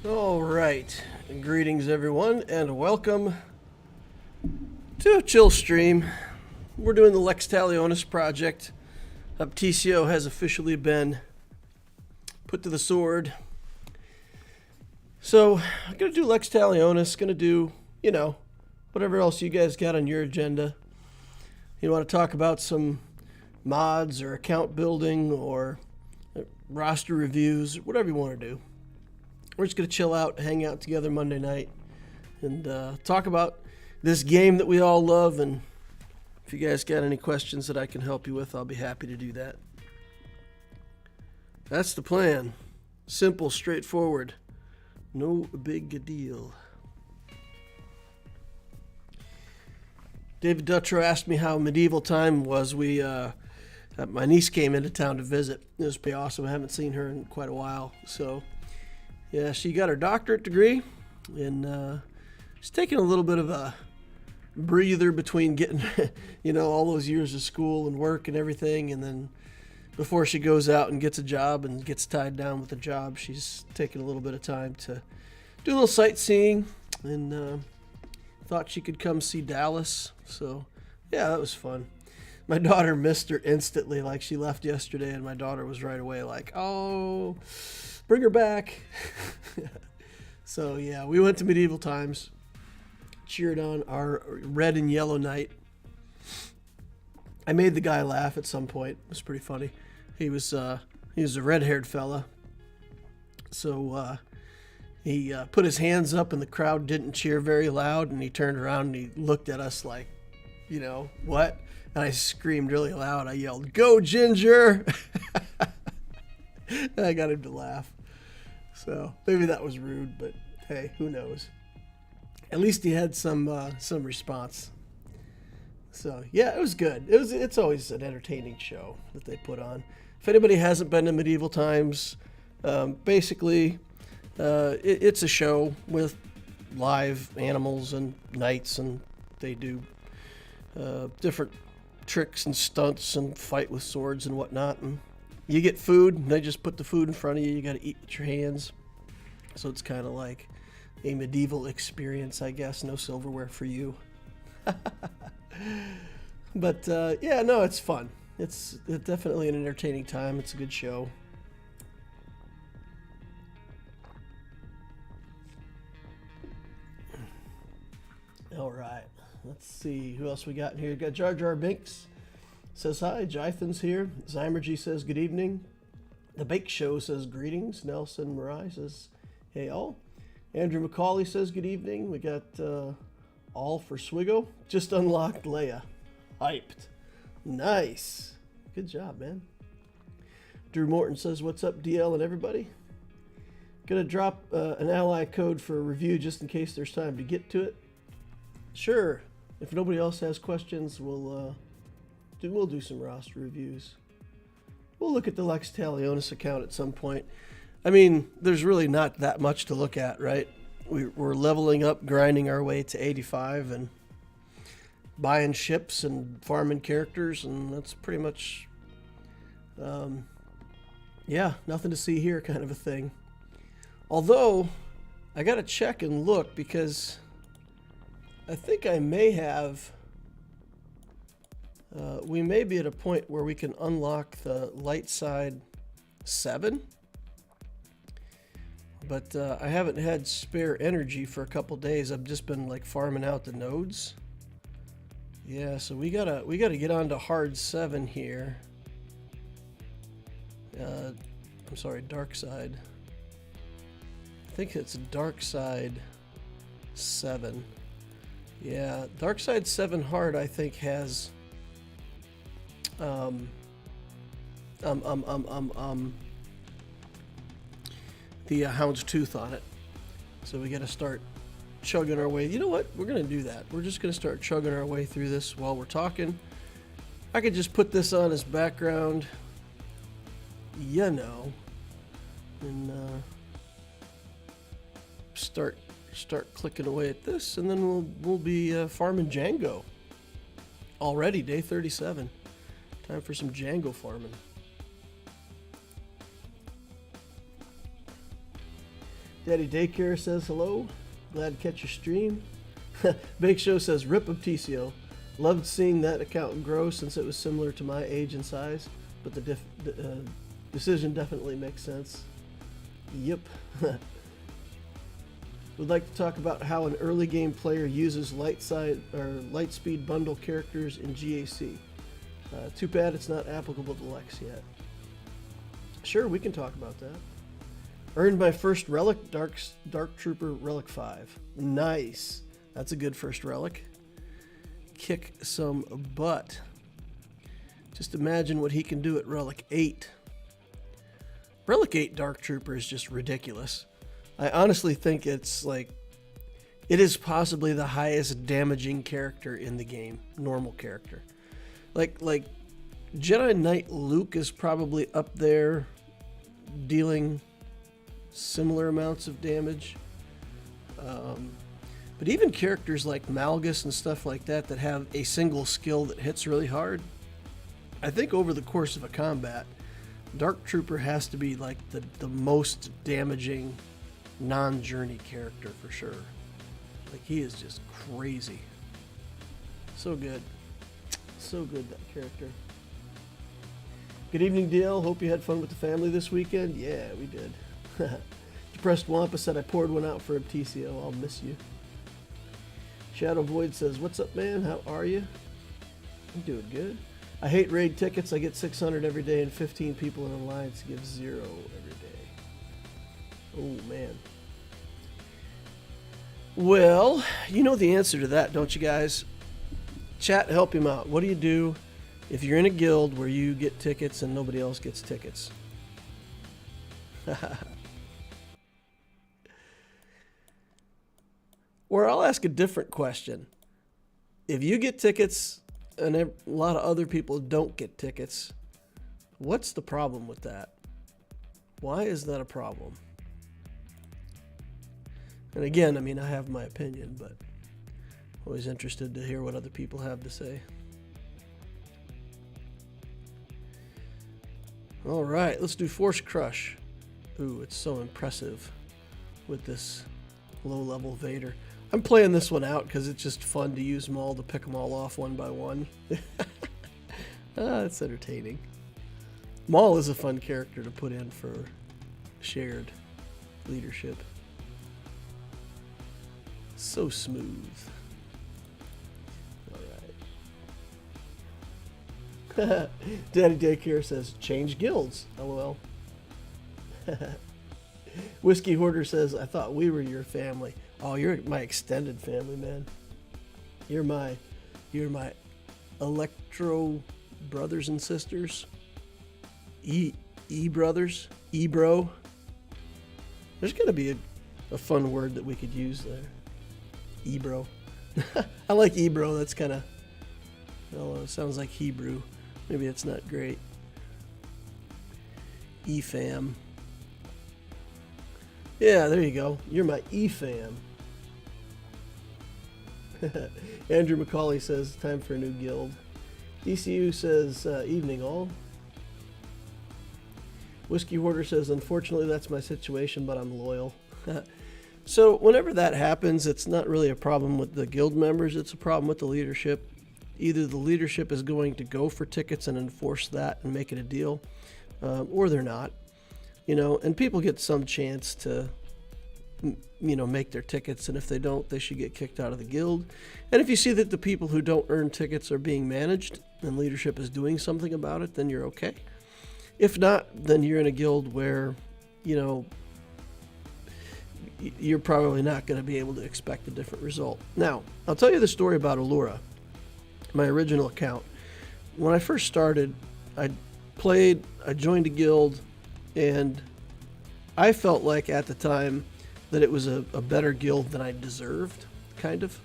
All right, greetings everyone, and welcome to a chill stream. We're doing the Talionis project. Obticeo has officially been put to the sword. So, I'm going to do Talionis, going to do, whatever else you guys got on your agenda. You want to talk about some mods or account building or roster reviews, whatever you want to do. We're just going to chill out, hang out together Monday night, and talk about this game that we all love. And if you guys got any questions that I can help you with, I'll be happy to do that. That's the plan. Simple, straightforward. No big deal. David Dutrow asked me how medieval time was. My niece came into town to visit. It was pretty awesome. I haven't seen her in quite a while, so... Yeah, she got her doctorate degree, and she's taking a little bit of a breather between getting, all those years of school and work and everything, and then before she goes out and gets a job and gets tied down with a job, she's taking a little bit of time to do a little sightseeing, and thought she could come see Dallas, so yeah, that was fun. My daughter missed her instantly, like she left yesterday, and my daughter was right away like, oh... bring her back. So yeah, we went to medieval times, cheered on our red and yellow knight. I made the guy laugh at some point. It was pretty funny. He was a red-haired fella. So he put his hands up and the crowd didn't cheer very loud, and he turned around and he looked at us like, what? And I screamed really loud. I yelled, "Go Ginger!" And I got him to laugh. So maybe that was rude, but hey, who knows? At least he had some response. So yeah, it was good. It's always an entertaining show that they put on. If anybody hasn't been to medieval times, basically it's a show with live animals and knights, and they do different tricks and stunts and fight with swords and whatnot. And you get food, and they just put the food in front of you. You got to eat with your hands. So it's kind of like a medieval experience, I guess. No silverware for you. But, yeah, no, it's fun. It's definitely an entertaining time. It's a good show. All right. Let's see who else we got in here. We got Jar Jar Binks. Says hi. Jython's here. Zymergy says good evening. The Bake Show says greetings. Nelson Marai says hey all. Andrew McCauley says good evening. We got all for Swgoh. Just unlocked Leia. Hyped. Nice. Good job, man. Drew Morton says what's up DL and everybody. Gonna drop an ally code for a review just in case there's time to get to it. Sure. If nobody else has questions, we'll do some roster reviews. We'll look at the Talionis account at some point. I mean, there's really not that much to look at, right? We're leveling up, grinding our way to 85, and buying ships and farming characters, and that's pretty much, yeah, nothing to see here kind of a thing. Although, I gotta check and look, because I think I may have... we may be at a point where we can unlock the light side 7, but I haven't had spare energy for a couple days. I've just been like farming out the nodes. Yeah, so we gotta get on to hard 7 here. I'm sorry, dark side. I think it's dark side 7. Yeah, dark side 7 hard I think has the Hound's Tooth on it. So we got to start chugging our way. You know what? We're going to do that. We're just going to start chugging our way through this while we're talking. I could just put this on as background, and start clicking away at this, and then we'll be farming Django. Already day 37. Time for some Django farming. Daddy Daycare says hello. Glad to catch your stream. Bake Show says rip Obticeo. Loved seeing that account grow since it was similar to my age and size, but the decision definitely makes sense. Yep. Would like to talk about how an early game player uses Lightspeed bundle characters in GAC. Too bad it's not applicable to Lex yet. Sure, we can talk about that. Earned my first relic, Dark Trooper Relic 5. Nice. That's a good first relic. Kick some butt. Just imagine what he can do at Relic 8. Relic 8 Dark Trooper is just ridiculous. I honestly think it's like, it is possibly the highest damaging character in the game. Normal character. Like Jedi Knight Luke is probably up there dealing similar amounts of damage. But even characters like Malgus and stuff like that have a single skill that hits really hard, I think over the course of a combat, Dark Trooper has to be like the most damaging non-journey character for sure. Like, he is just crazy. So good. So good, that character. Good evening, Dale. Hope you had fun with the family this weekend. Yeah, we did. Depressed Wampa said I poured one out for Obticeo. I'll miss you. Shadow Void says, what's up, man? How are you? I'm doing good. I hate raid tickets. I get 600 every day and 15 people in alliance give 0 every day. Oh, man. Well, you know the answer to that, don't you guys? Chat, help him out. What do you do if you're in a guild where you get tickets and nobody else gets tickets? Or I'll ask a different question. If you get tickets and a lot of other people don't get tickets, what's the problem with that? Why is that a problem? And again, I mean, I have my opinion, but always interested to hear what other people have to say. All right, let's do Force Crush. Ooh, it's so impressive with this low-level Vader. I'm playing this one out because it's just fun to use them all, to pick them all off one by one. It's entertaining. Maul is a fun character to put in for shared leadership. So smooth. All right. Daddy Daycare says, change guilds. LOL. Whiskey Hoarder says, I thought we were your family. Oh, you're my extended family, man. You're my Electro brothers and sisters. E-brothers. E-bro. There's got to be a fun word that we could use there. E-bro. I like E-bro. That's kind of, well, it sounds like Hebrew. Maybe it's not great. E-fam. Yeah, there you go. You're my E-fam. Andrew McCauley says, time for a new guild. DCU says, evening all. Whiskey Hoarder says, unfortunately that's my situation, but I'm loyal. So whenever that happens, it's not really a problem with the guild members, it's a problem with the leadership. Either the leadership is going to go for tickets and enforce that and make it a deal, or they're not. You know, and people get some chance to, you know, make their tickets, and if they don't, they should get kicked out of the guild. And if you see that the people who don't earn tickets are being managed and leadership is doing something about it, then you're okay. If not, then you're in a guild where, you know, you're probably not going to be able to expect a different result. Now, I'll tell you the story about Allura, my original account. When I first started, I joined a guild, and I felt like at the time that it was a better guild than I deserved, kind of.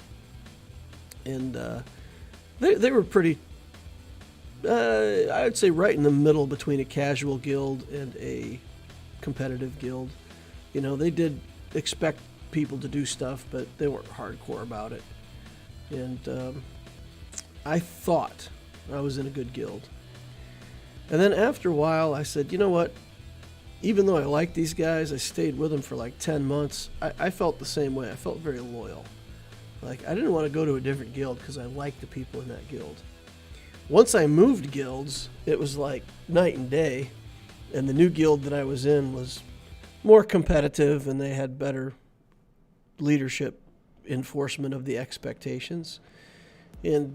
And they were pretty, I would say right in the middle between a casual guild and a competitive guild. You know, they did expect people to do stuff, but they weren't hardcore about it. And I thought I was in a good guild. And then after a while, I said, you know what? even though I liked these guys, I stayed with them for like 10 months. I felt the same way. I felt very loyal. Like, I didn't want to go to a different guild because I liked the people in that guild. Once I moved guilds, it was like night and day. And the new guild that I was in was more competitive, and they had better leadership enforcement of the expectations. And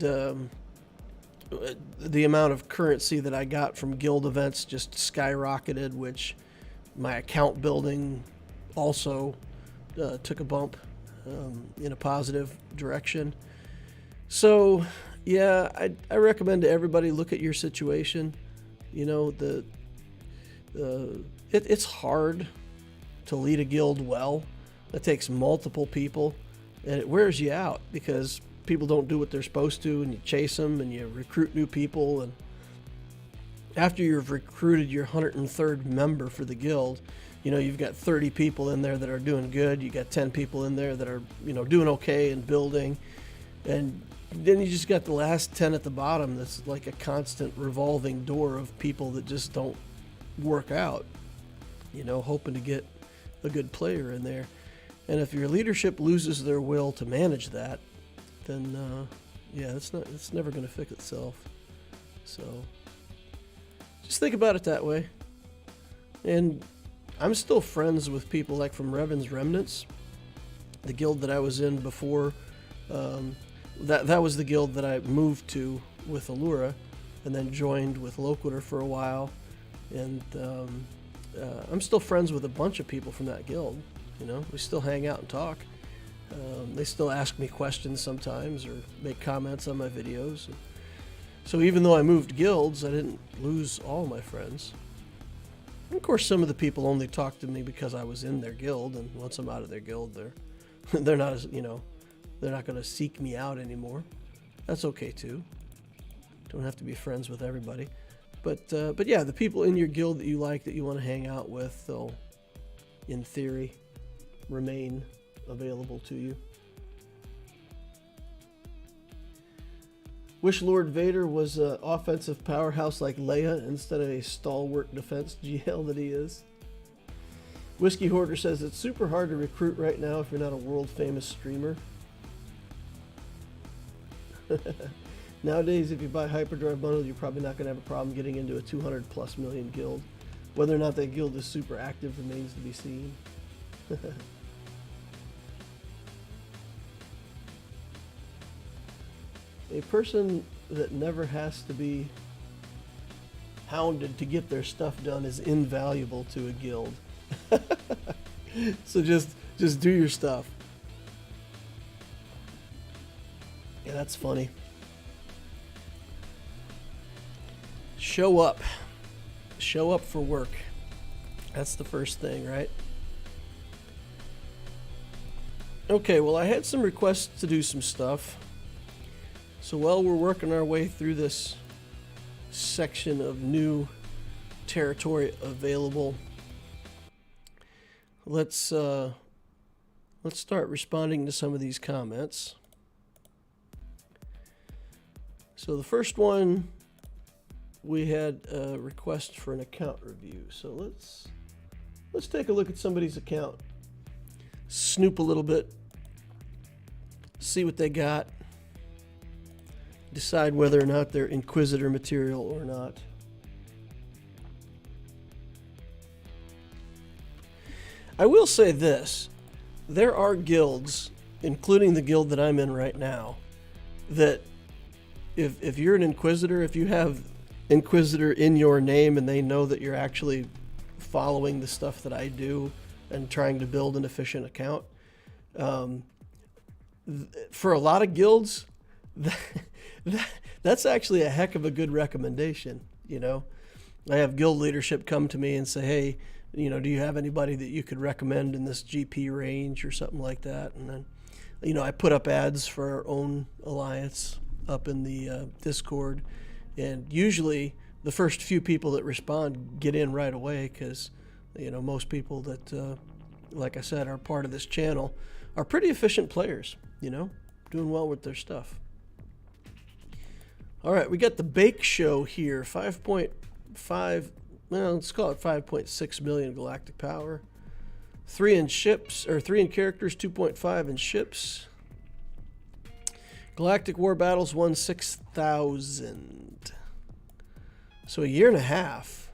the amount of currency that I got from guild events just skyrocketed, which my account building also took a bump in a positive direction. So, yeah, I recommend to everybody, look at your situation. You know, it's hard to lead a guild well. It takes multiple people, and it wears you out because people don't do what they're supposed to, and you chase them, and you recruit new people, and after you've recruited your 103rd member for the guild, you know, you've got 30 people in there that are doing good. You got 10 people in there that are, you know, doing okay and building. And then you just got the last 10 at the bottom that's like a constant revolving door of people that just don't work out, you know, hoping to get a good player in there. And if your leadership loses their will to manage that, then, yeah, it's never going to fix itself. So just think about it that way. And I'm still friends with people like from Revan's Remnants, the guild that I was in before. That was the guild that I moved to with Allura, and then joined with Loquitur for a while. And I'm still friends with a bunch of people from that guild. You know, we still hang out and talk. They still ask me questions sometimes or make comments on my videos. So even though I moved guilds, I didn't lose all my friends. And of course, some of the people only talk to me because I was in their guild, and once I'm out of their guild, they're not as, you know, they're not going to seek me out anymore. That's okay too. Don't have to be friends with everybody. But yeah, the people in your guild that you like, that you want to hang out with, they'll, in theory, remain available to you. Wish Lord Vader was an offensive powerhouse like Leia instead of a stalwart defense GL that he is. Whiskey Hoarder says it's super hard to recruit right now if you're not a world famous streamer. Nowadays, if you buy Hyperdrive bundle, you're probably not going to have a problem getting into a 200+ million guild. Whether or not that guild is super active remains to be seen. A person that never has to be hounded to get their stuff done is invaluable to a guild. So just do your stuff. Yeah, that's funny. Show up. Show up for work. That's the first thing, right? Okay, well, I had some requests to do some stuff. So while we're working our way through this section of new territory available, let's start responding to some of these comments. So the first one, we had a request for an account review. So let's take a look at somebody's account, snoop a little bit, see what they got, decide whether or not they're Inquisitor material or not. I will say this, there are guilds, including the guild that I'm in right now, that if you're an Inquisitor, if you have Inquisitor in your name and they know that you're actually following the stuff that I do and trying to build an efficient account, for a lot of guilds, that's actually a heck of a good recommendation. You know, I have guild leadership come to me and say, hey, you know, do you have anybody that you could recommend in this GP range or something like that? And then, you know, I put up ads for our own alliance up in the Discord, and usually the first few people that respond get in right away because, you know, most people that, like I said, are part of this channel are pretty efficient players, you know, doing well with their stuff. All right, we got the Bake Show here, 5.5 well, let's call it 5.6 million galactic power. 3 in ships, or 3 in characters, 2.5 in ships. Galactic War Battles won 6,000. So a year and a half.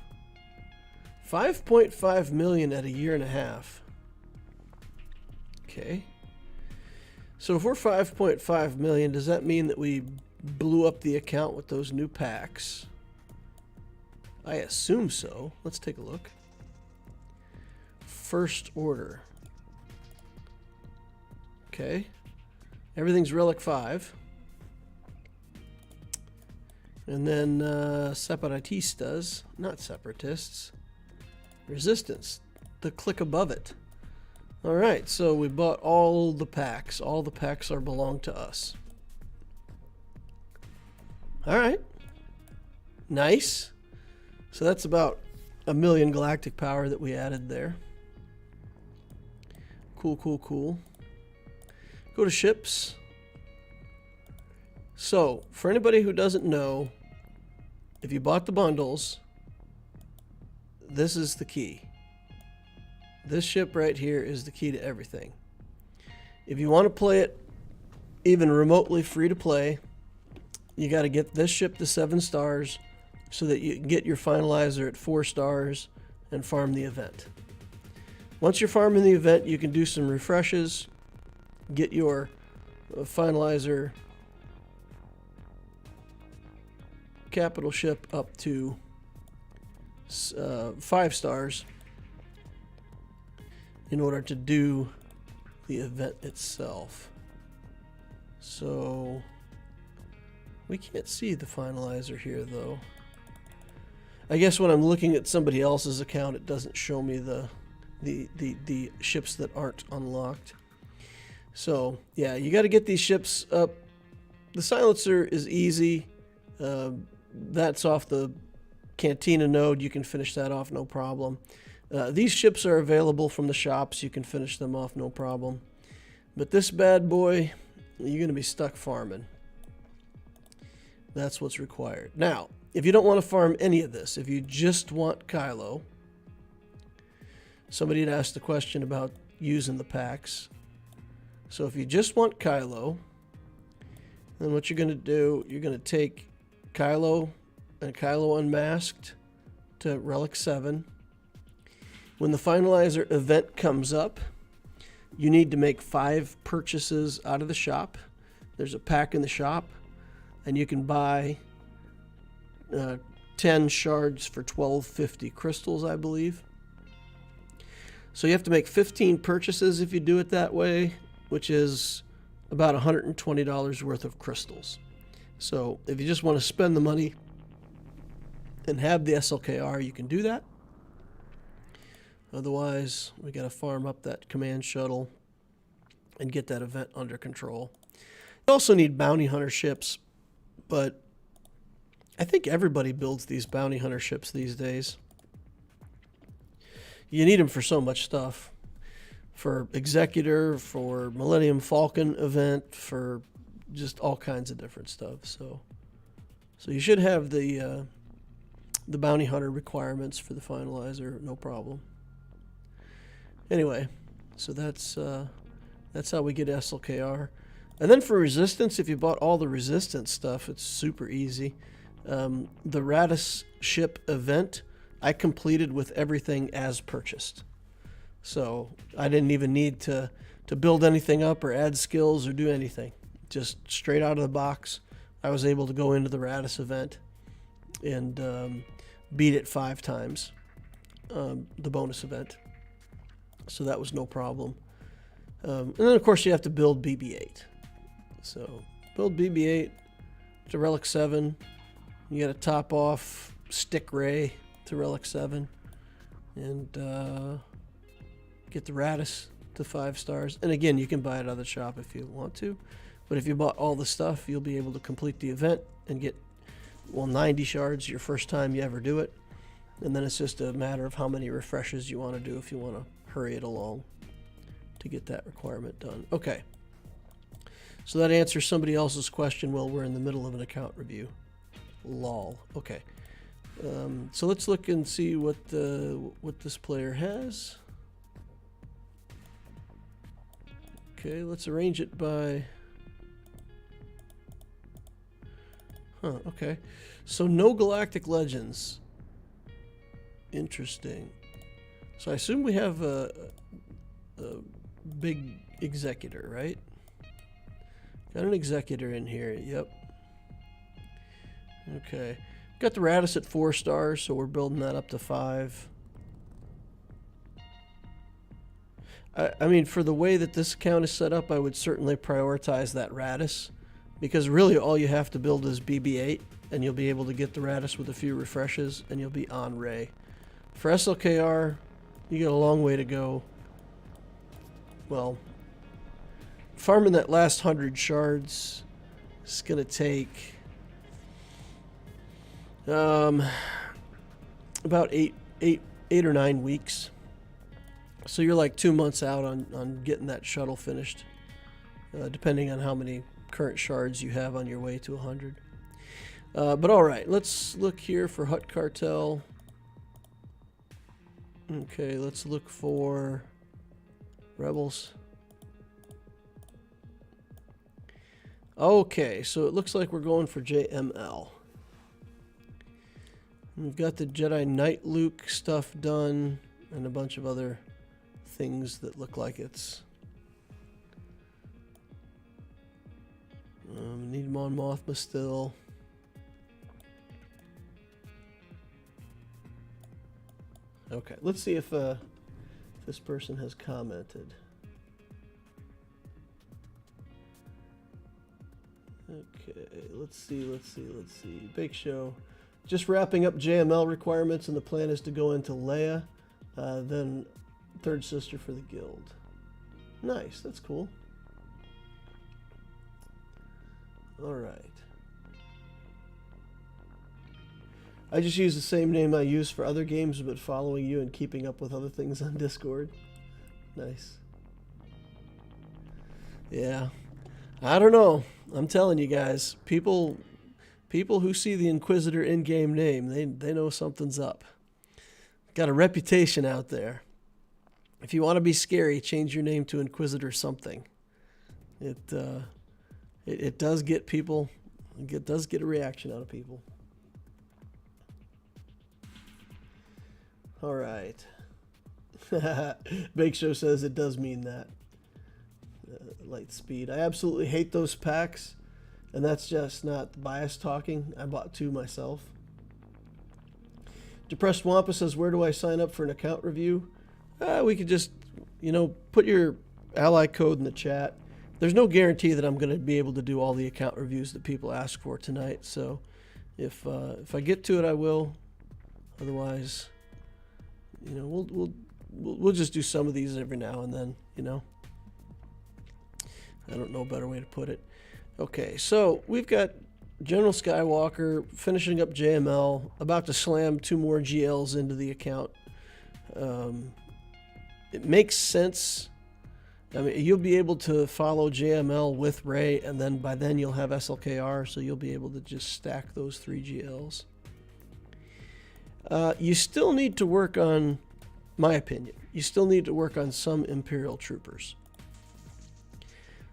5.5 million at a year and a half. Okay. So if we're 5.5 million, does that mean that we blew up the account with those new packs? I assume so. Let's take a look. First order. Okay. Everything's Relic 5. And then Separatistas, not Separatists. Resistance, the click above it. All right, so we bought all the packs. All the packs are belong to us. All right. Nice. So that's about 1 million galactic power that we added there. Cool, cool, cool. Go to ships. So, for anybody who doesn't know, if you bought the bundles, this is the key. This ship right here is the key to everything. If you want to play it even remotely free to play, you got to get this ship to 7 stars so that you can get your finalizer at 4 stars and farm the event. Once you're farming the event, you can do some refreshes, get your finalizer capital ship up to 5 stars in order to do the event itself. So we can't see the finalizer here though. I guess when I'm looking at somebody else's account, it doesn't show me the ships that aren't unlocked. So yeah, you got to get these ships up. The silencer is easy. That's off the Cantina node. You can finish that off no problem. These ships are available from the shops. You can finish them off no problem. But this bad boy, you're going to be stuck farming. That's what's required. Now, if you don't want to farm any of this, if you just want Kylo, somebody had asked a question about using the packs. So if you just want Kylo, then what you're going to do, you're going to take Kylo and Kylo Unmasked to Relic 7. When the finalizer event comes up, you need to make 5 purchases out of the shop. There's a pack in the shop, and you can buy 10 shards for 1250 crystals, I believe. So you have to make 15 purchases if you do it that way, which is about $120 worth of crystals. So if you just want to spend the money and have the SLKR, you can do that. Otherwise, we got to farm up that command shuttle and get that event under control. You also need bounty hunter ships, but I think everybody builds these bounty hunter ships these days. You need them for so much stuff. For Executor, for Millennium Falcon event, for just all kinds of different stuff. So you should have the bounty hunter requirements for the finalizer, no problem. Anyway, so that's how we get SLKR. And then for resistance, if you bought all the resistance stuff, it's super easy. The Radis ship event, I completed with everything as purchased. So I didn't even need to build anything up or add skills or do anything. Just straight out of the box, I was able to go into the Radis event and beat it 5 times, the bonus event. So that was no problem. And then, of course, you have to build BB-8. So build BB-8 to Relic 7. You got to top off Stick Ray to Relic 7. And get the Radis to 5 stars. And again, you can buy it out of the shop if you want to. But if you bought all the stuff, you'll be able to complete the event and get, 90 shards your first time you ever do it. And then it's just a matter of how many refreshes you want to do if you want to hurry it along to get that requirement done. Okay. So that answers somebody else's question. Well, we're in the middle of an account review. Lol. Okay. So let's look and see what this player has. Okay, let's arrange it by... Huh, okay. So no Galactic Legends. Interesting. So I assume we have a big executor, right? Got an executor in here, yep. Okay. Got the Radis at 4 stars, so we're building that up to 5. I mean, for the way that this account is set up, I would certainly prioritize that Radis, because really all you have to build is BB-8, and you'll be able to get the Radis with a few refreshes, and you'll be on Ray. For SLKR, you got a long way to go. Well, farming that last 100 shards is going to take about 8 or 9 weeks. So you're like 2 months out on getting that shuttle finished, depending on how many current shards you have on your way to 100. But all right, let's look here for Hut Cartel. Okay, let's look for Rebels. Okay, so it looks like we're going for JML. We've got the Jedi Knight Luke stuff done, and a bunch of other things that look like it's... need Mon Mothma still. Okay, let's see if this person has commented. Okay, let's see. Bake Show. Just wrapping up JML requirements, and the plan is to go into Leia, then third sister for the guild. Nice, that's cool. All right. I just use the same name I use for other games, but following you and keeping up with other things on Discord. Nice. Yeah. I don't know. I'm telling you guys, people who see the Inquisitor in-game name, they know something's up. Got a reputation out there. If you want to be scary, change your name to Inquisitor something. It does get people, it does get a reaction out of people. All right. Bake Show says it does mean that. Lightspeed. I absolutely hate those packs, and that's just not bias talking. I bought 2 myself. Depressed Wampa says, where do I sign up for an account review? We could just, put your ally code in the chat. There's no guarantee that I'm going to be able to do all the account reviews that people ask for tonight. So if I get to it, I will. Otherwise, we'll just do some of these every now and then, I don't know a better way to put it. Okay, so we've got General Skywalker finishing up JML, about to slam 2 more GLs into the account. It makes sense. I mean, you'll be able to follow JML with Rey, and then by then you'll have SLKR, so you'll be able to just stack those 3 GLs. You still need to work on, my opinion, you still need to work on some Imperial troopers.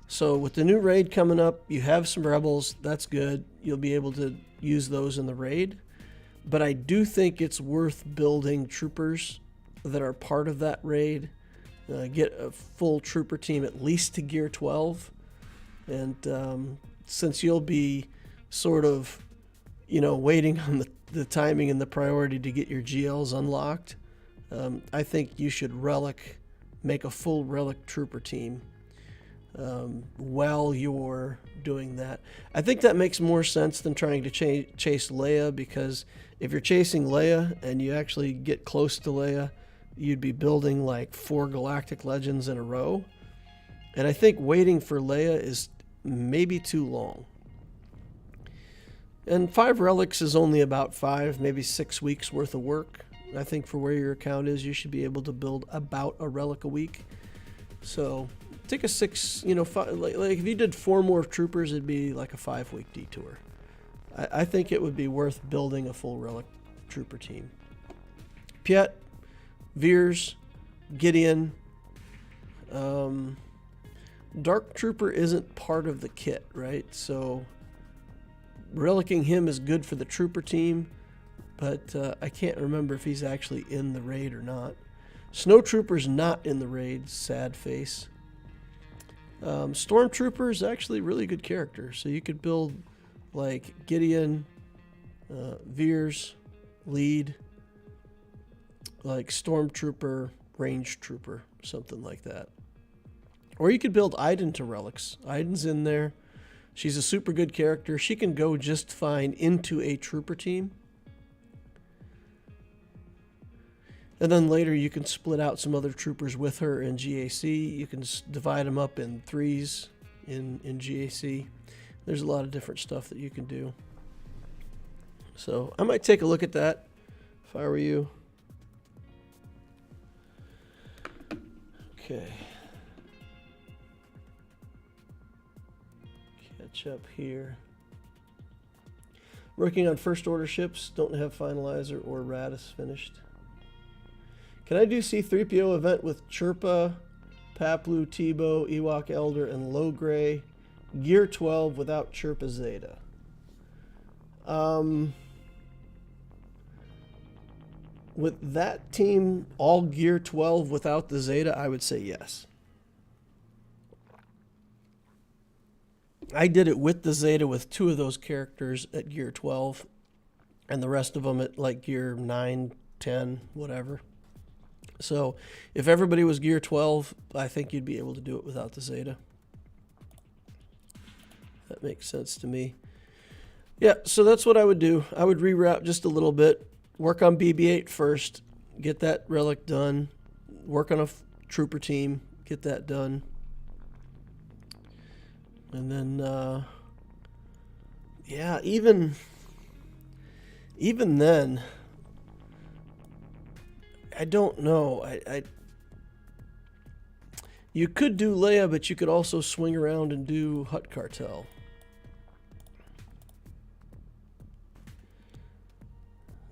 So with the new raid coming up, you have some Rebels, that's good. You'll be able to use those in the raid. But I do think it's worth building troopers that are part of that raid. Get a full trooper team at least to gear 12. And since you'll be sort of, waiting on the timing and the priority to get your GLs unlocked, I think you should make a full relic trooper team while you're doing that. I think that makes more sense than trying to chase Leia, because if you're chasing Leia and you actually get close to Leia, you'd be building like 4 Galactic Legends in a row. And I think waiting for Leia is maybe too long. And 5 relics is only about 5, maybe 6 weeks worth of work. I think for where your account is, you should be able to build about a relic a week. So take a 6, like if you did 4 more troopers, it'd be like a 5-week detour. I think it would be worth building a full relic trooper team. Piet, Veers, Gideon. Dark Trooper isn't part of the kit, right? So relicking him is good for the trooper team, but I can't remember if he's actually in the raid or not. Snow Trooper's not in the raid, sad face. Stormtrooper is actually a really good character, so you could build like Gideon, Veers, Lead, like Stormtrooper, Range Trooper, something like that. Or you could build Iden to relics. Iden's in there. She's a super good character. She can go just fine into a trooper team. And then later you can split out some other troopers with her in GAC. You can divide them up in threes in GAC. There's a lot of different stuff that you can do. So I might take a look at that if I were you. Okay. Catch up here. Working on first order ships. Don't have Finalizer or Radis finished. Can I do C-3PO event with Chirpa, Paplu, Tebow, Ewok Elder, and Logray? Gear 12 without Chirpa Zeta. With that team, all Gear 12 without the Zeta, I would say yes. I did it with the Zeta with 2 of those characters at Gear 12, and the rest of them at like Gear 9, 10, whatever. So if everybody was Gear 12, I think you'd be able to do it without the Zeta. That makes sense to me. Yeah, so that's what I would do. I would reroute just a little bit. Work on BB-8 first. Get that relic done. Work on a trooper team. Get that done. And then, yeah, even then, I don't know. You could do Leia, but you could also swing around and do Hutt Cartel.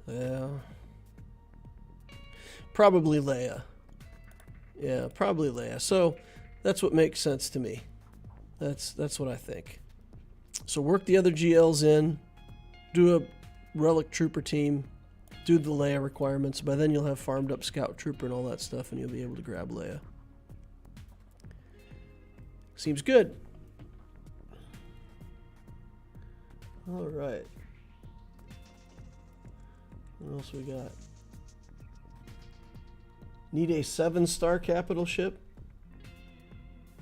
Yeah. Probably Leia. Yeah, probably Leia. So that's what makes sense to me. That's what I think. So work the other GLs in, do a relic trooper team, do the Leia requirements. By then you'll have farmed up scout trooper and all that stuff, and you'll be able to grab Leia. Seems good. All right. What else we got? Need a 7-star capital ship?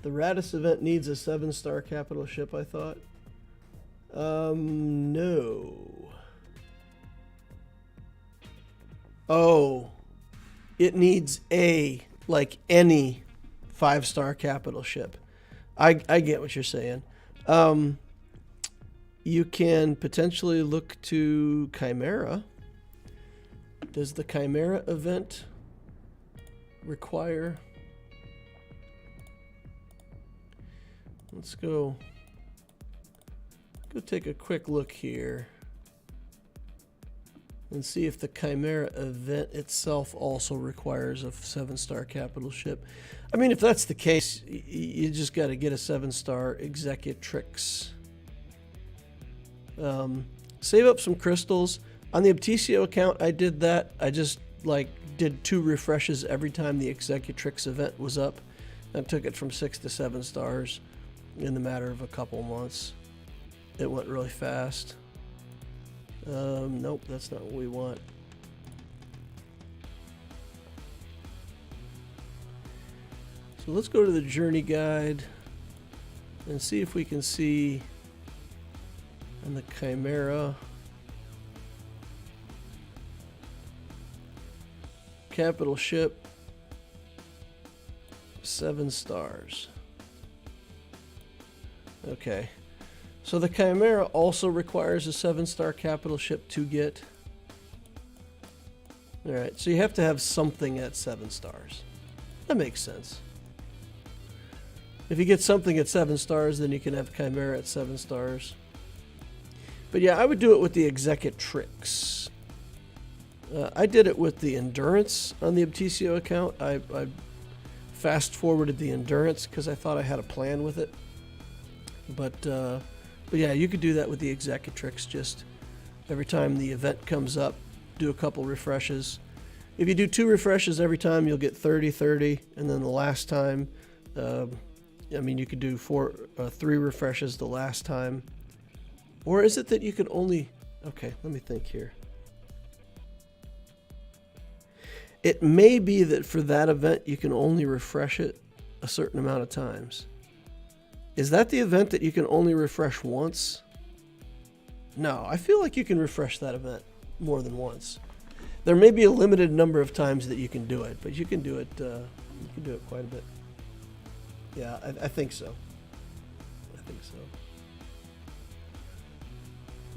The Radis event needs a 7-star capital ship, I thought. No. Oh. It needs a, like any 5-star capital ship. I get what you're saying. You can potentially look to Chimera. Does the Chimera event require... Let's go take a quick look here and see if the Chimera event itself also requires a 7-star capital ship. I mean, if that's the case, you just got to get a 7-star Executrix. Save up some crystals. On the Obticeo account, I did that. I just did 2 refreshes every time the Executrix event was up. I took it from 6 to 7 stars in the matter of a couple months. It went really fast. Nope, that's not what we want. So let's go to the journey guide and see if we can see on the Chimera capital ship 7 stars. Okay, so the Chimera also requires a 7-star capital ship to get. Alright, so you have to have something at 7 stars. That makes sense. If you get something at 7 stars, then you can have Chimera at 7 stars. But yeah, I would do it with the Executrix. I did it with the endurance on the Obticeo account. I fast forwarded the endurance because I thought I had a plan with it. But yeah, you could do that with the Executrix. Just every time the event comes up, do a couple refreshes. If you do 2 refreshes every time, you'll get 30, and then the last time, I mean, you could do 3 refreshes the last time. Or is it that you can only... Okay, let me think here. It may be that for that event, you can only refresh it a certain amount of times. Is that the event that you can only refresh once? No, I feel like you can refresh that event more than once. There may be a limited number of times that you can do it, but you can do it quite a bit. Yeah, I think so. I think so.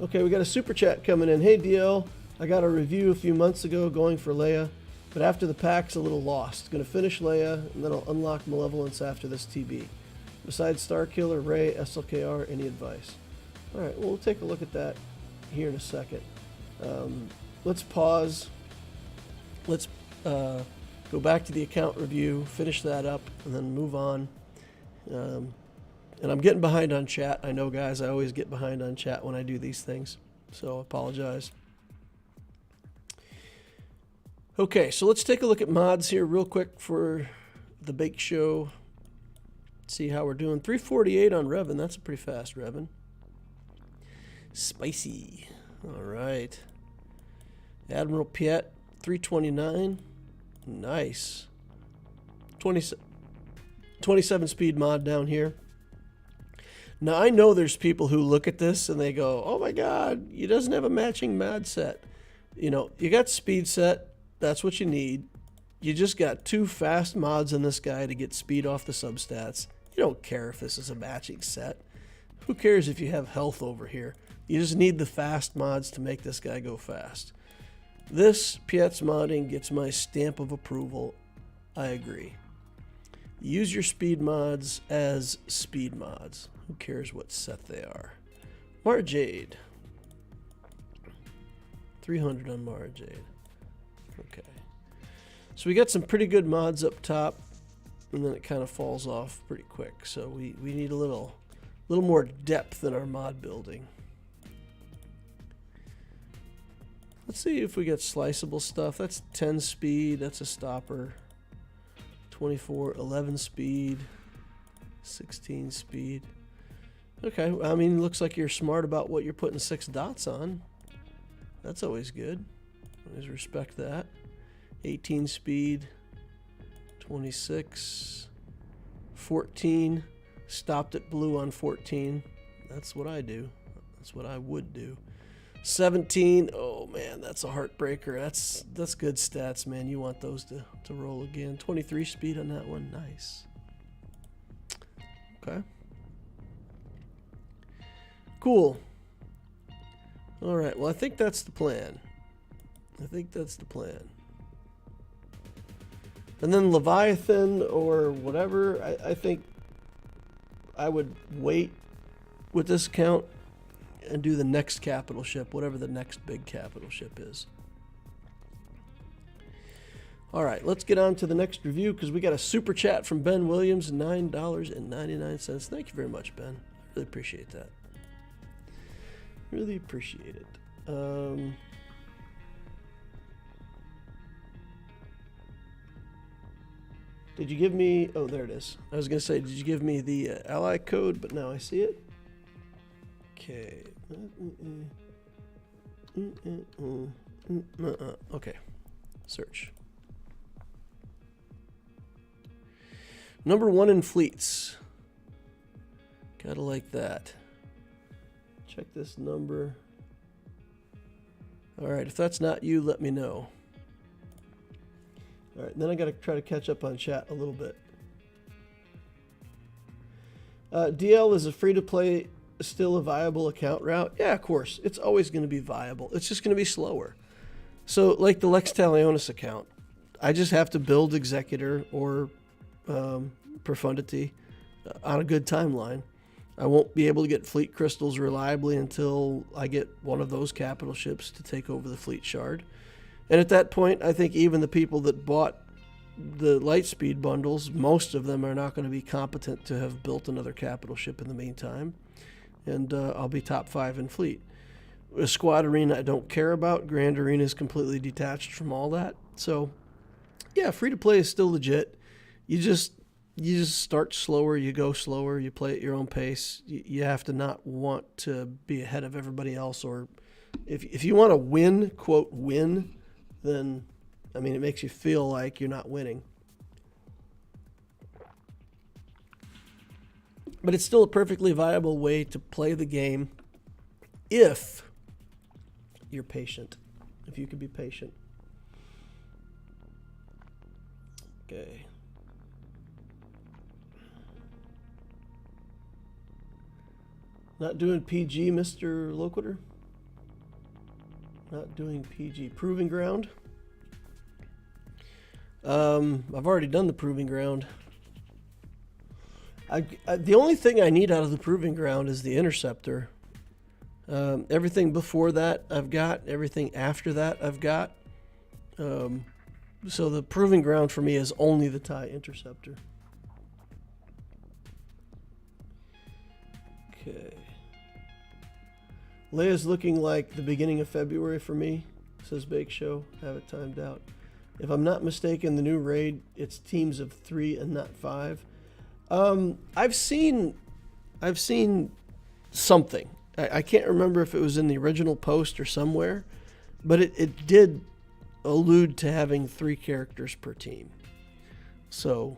Okay, we got a super chat coming in. Hey DL, I got a review a few months ago going for Leia, but after the pack's a little lost. Gonna finish Leia, and then I'll unlock Malevolence after this TB. Besides Starkiller, Rey, SLKR, any advice? Alright, well, we'll take a look at that here in a second. Let's pause. Let's go back to the account review, finish that up, and then move on. And I'm getting behind on chat. I know, guys, I always get behind on chat when I do these things, so I apologize. Okay, so let's take a look at mods here real quick for the Bake Show. See how we're doing. 348 on Revan. That's a pretty fast Revan. Spicy. All right. Admiral Piet, 329. Nice. 27 speed mod down here. Now, I know there's people who look at this and they go, oh my God, he doesn't have a matching mod set. You know, you got speed set. That's what you need. You just got 2 fast mods in this guy to get speed off the substats. You don't care if this is a matching set. Who cares if you have health over here? You just need the fast mods to make this guy go fast. This Piet's modding gets my stamp of approval. I agree. Use your speed mods as speed mods. Who cares what set they are? Mara Jade. 300 on Mara Jade. Okay. So we got some pretty good mods up top, and then it kind of falls off pretty quick. So we need a little more depth in our mod building. Let's see if we get sliceable stuff. That's 10 speed. That's a stopper. 24, 11 speed. 16 speed. Okay, I mean, it looks like you're smart about what you're putting 6 dots on. That's always good. Always respect that. 18 speed. 26. 14. Stopped at blue on 14. That's what I do. That's what I would do. 17. Oh man, that's a heartbreaker. That's good stats, man. You want those to roll again. 23 speed on that one. Nice. Okay. Cool. All right. Well, I think that's the plan. And then Leviathan or whatever, I think I would wait with this account and do the next capital ship, whatever the next big capital ship is. All right, let's get on to the next review because we got a super chat from Ben Williams, $9.99. Thank you very much, Ben. Really appreciate that. Really appreciate it. Did you give me... Oh, there it is. I was going to say, did you give me the ally code? But now I see it. Okay. Okay. Search. Number 1 in fleets. Gotta like that. Check this number. Alright, if that's not you, let me know. Alright, then I gotta try to catch up on chat a little bit. DL is a free-to-play, still a viable account route? Yeah, of course. It's always going to be viable. It's just going to be slower. So, like the Lex Talionis account, I just have to build Executor or Profundity on a good timeline. I won't be able to get fleet crystals reliably until I get one of those capital ships to take over the fleet shard. And at that point, I think even the people that bought the Lightspeed bundles, most of them are not going to be competent to have built another capital ship in the meantime. And I'll be top 5 in fleet. A squad arena I don't care about. Grand arena is completely detached from all that. So, yeah, free to play is still legit. You just start slower, you go slower, you play at your own pace. You have to not want to be ahead of everybody else, or if you want to win, quote, win, then, I mean, it makes you feel like you're not winning. But it's still a perfectly viable way to play the game if you're patient. If you can be patient. Okay. Not doing PG, Mr. Loquitur? Not doing PG. Proving ground? I've already done the proving ground. The only thing I need out of the proving ground is the interceptor. Everything before that I've got. Everything after that I've got. So the proving ground for me is only the TIE interceptor. Okay. Leia's looking like the beginning of February for me, says Bake Show. Have it timed out. If I'm not mistaken, the new raid, it's teams of 3 and not 5. I've seen something. I can't remember if it was in the original post or somewhere, but it did allude to having 3 characters per team. So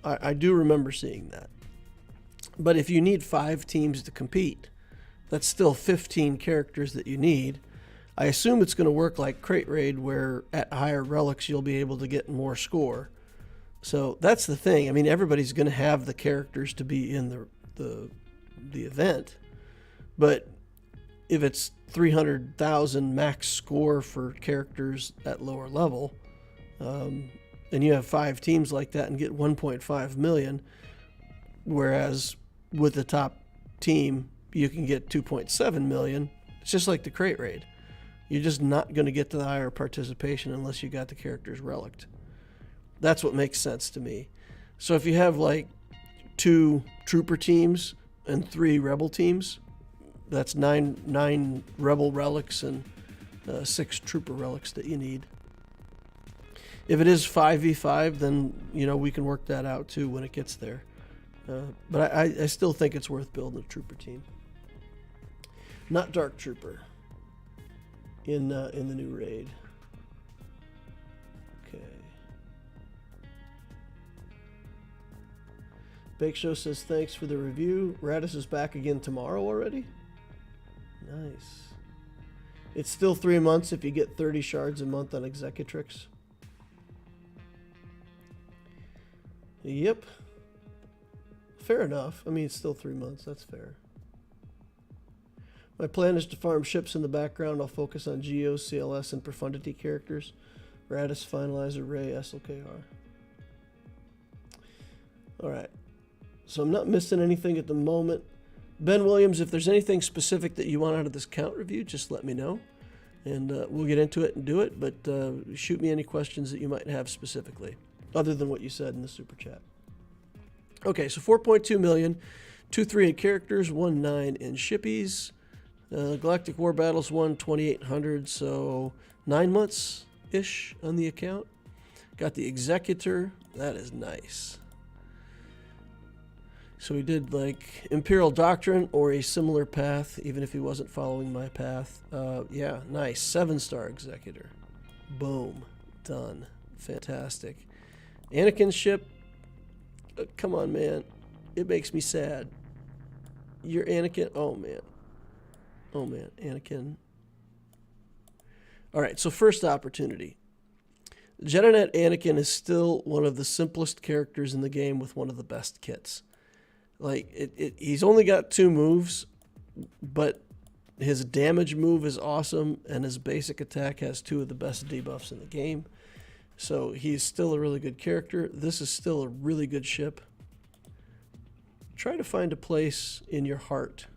I do remember seeing that. But if you need 5 teams to compete, that's still 15 characters that you need. I assume it's going to work like Crate Raid, where at higher relics you'll be able to get more score. So that's the thing. I mean, everybody's going to have the characters to be in the event. But if it's 300,000 max score for characters at lower level, and you have 5 teams like that and get 1.5 million, whereas with the top team you can get 2.7 million. It's just like the Crate Raid. You're just not going to get to the higher participation unless you got the characters relicked. That's what makes sense to me. So if you have like 2 trooper teams and 3 rebel teams, that's 9 rebel relics and 6 trooper relics that you need. If it is 5v5, then we can work that out too when it gets there. But I still think it's worth building a trooper team. Not Dark Trooper in the new raid. Okay. Bake Show says thanks for the review. Radis is back again tomorrow already. Nice. It's still 3 months if you get 30 shards a month on Executrix. Yep. Fair enough. I mean, it's still 3 months. That's fair. My plan is to farm ships in the background. I'll focus on Geo, CLS, and Profundity characters. Radis, Finalizer, Ray, SLKR. Alright. So I'm not missing anything at the moment. Ben Williams, if there's anything specific that you want out of this count review, just let me know. And we'll get into it and do it. But shoot me any questions that you might have specifically, other than what you said in the super chat. Okay, so 4.2 million, 238 characters, 19 in shippies. Galactic War Battles won 2,800, so 9 months-ish on the account. Got the Executor. That is nice. So he did like Imperial Doctrine or a similar path, even if he wasn't following my path. Yeah, nice. 7-star Executor. Boom. Done. Fantastic. Anakin's ship. Come on, man. It makes me sad. You're Anakin. Oh, man. Oh, man. Anakin. All right, so first opportunity. Jedi Knight Anakin is still one of the simplest characters in the game with one of the best kits. Like, he's only got 2 moves, but his damage move is awesome, and his basic attack has 2 of the best debuffs in the game. So he's still a really good character. This is still a really good ship. Try to find a place in your heart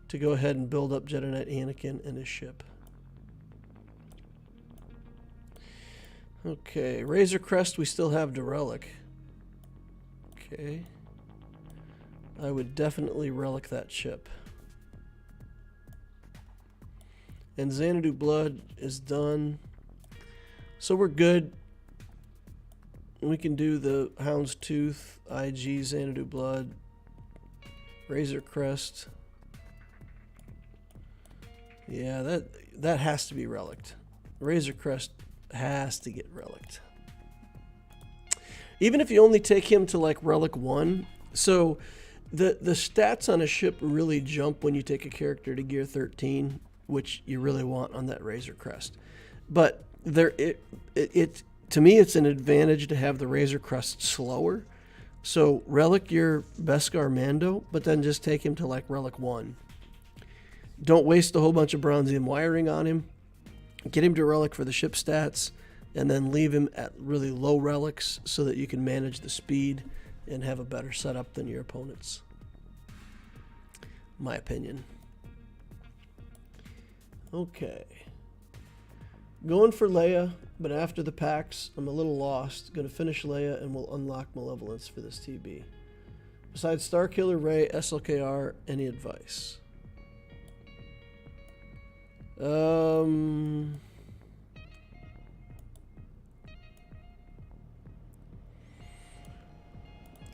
to go ahead and build up Jedi Knight Anakin and his ship. Okay, Razor Crest we still have to relic. Okay. I would definitely relic that ship. And Xanadu Blood is done. So we're good. We can do the Houndstooth, IG, Xanadu Blood, Razor Crest. Yeah, that has to be relicked. Razor Crest has to get relicked. Even if you only take him to like relic 1. So the stats on a ship really jump when you take a character to gear 13, which you really want on that Razor Crest. But to me, it's an advantage to have the Razor Crest slower. So relic your Beskar Mando, but then just take him to like relic 1. Don't waste a whole bunch of Bronzium wiring on him. Get him to relic for the ship stats, and then leave him at really low relics so that you can manage the speed and have a better setup than your opponents. My opinion. Okay. Going for Leia, but after the packs, I'm a little lost. Going to finish Leia, and we'll unlock Malevolence for this TB. Besides Starkiller, Rey, SLKR, any advice?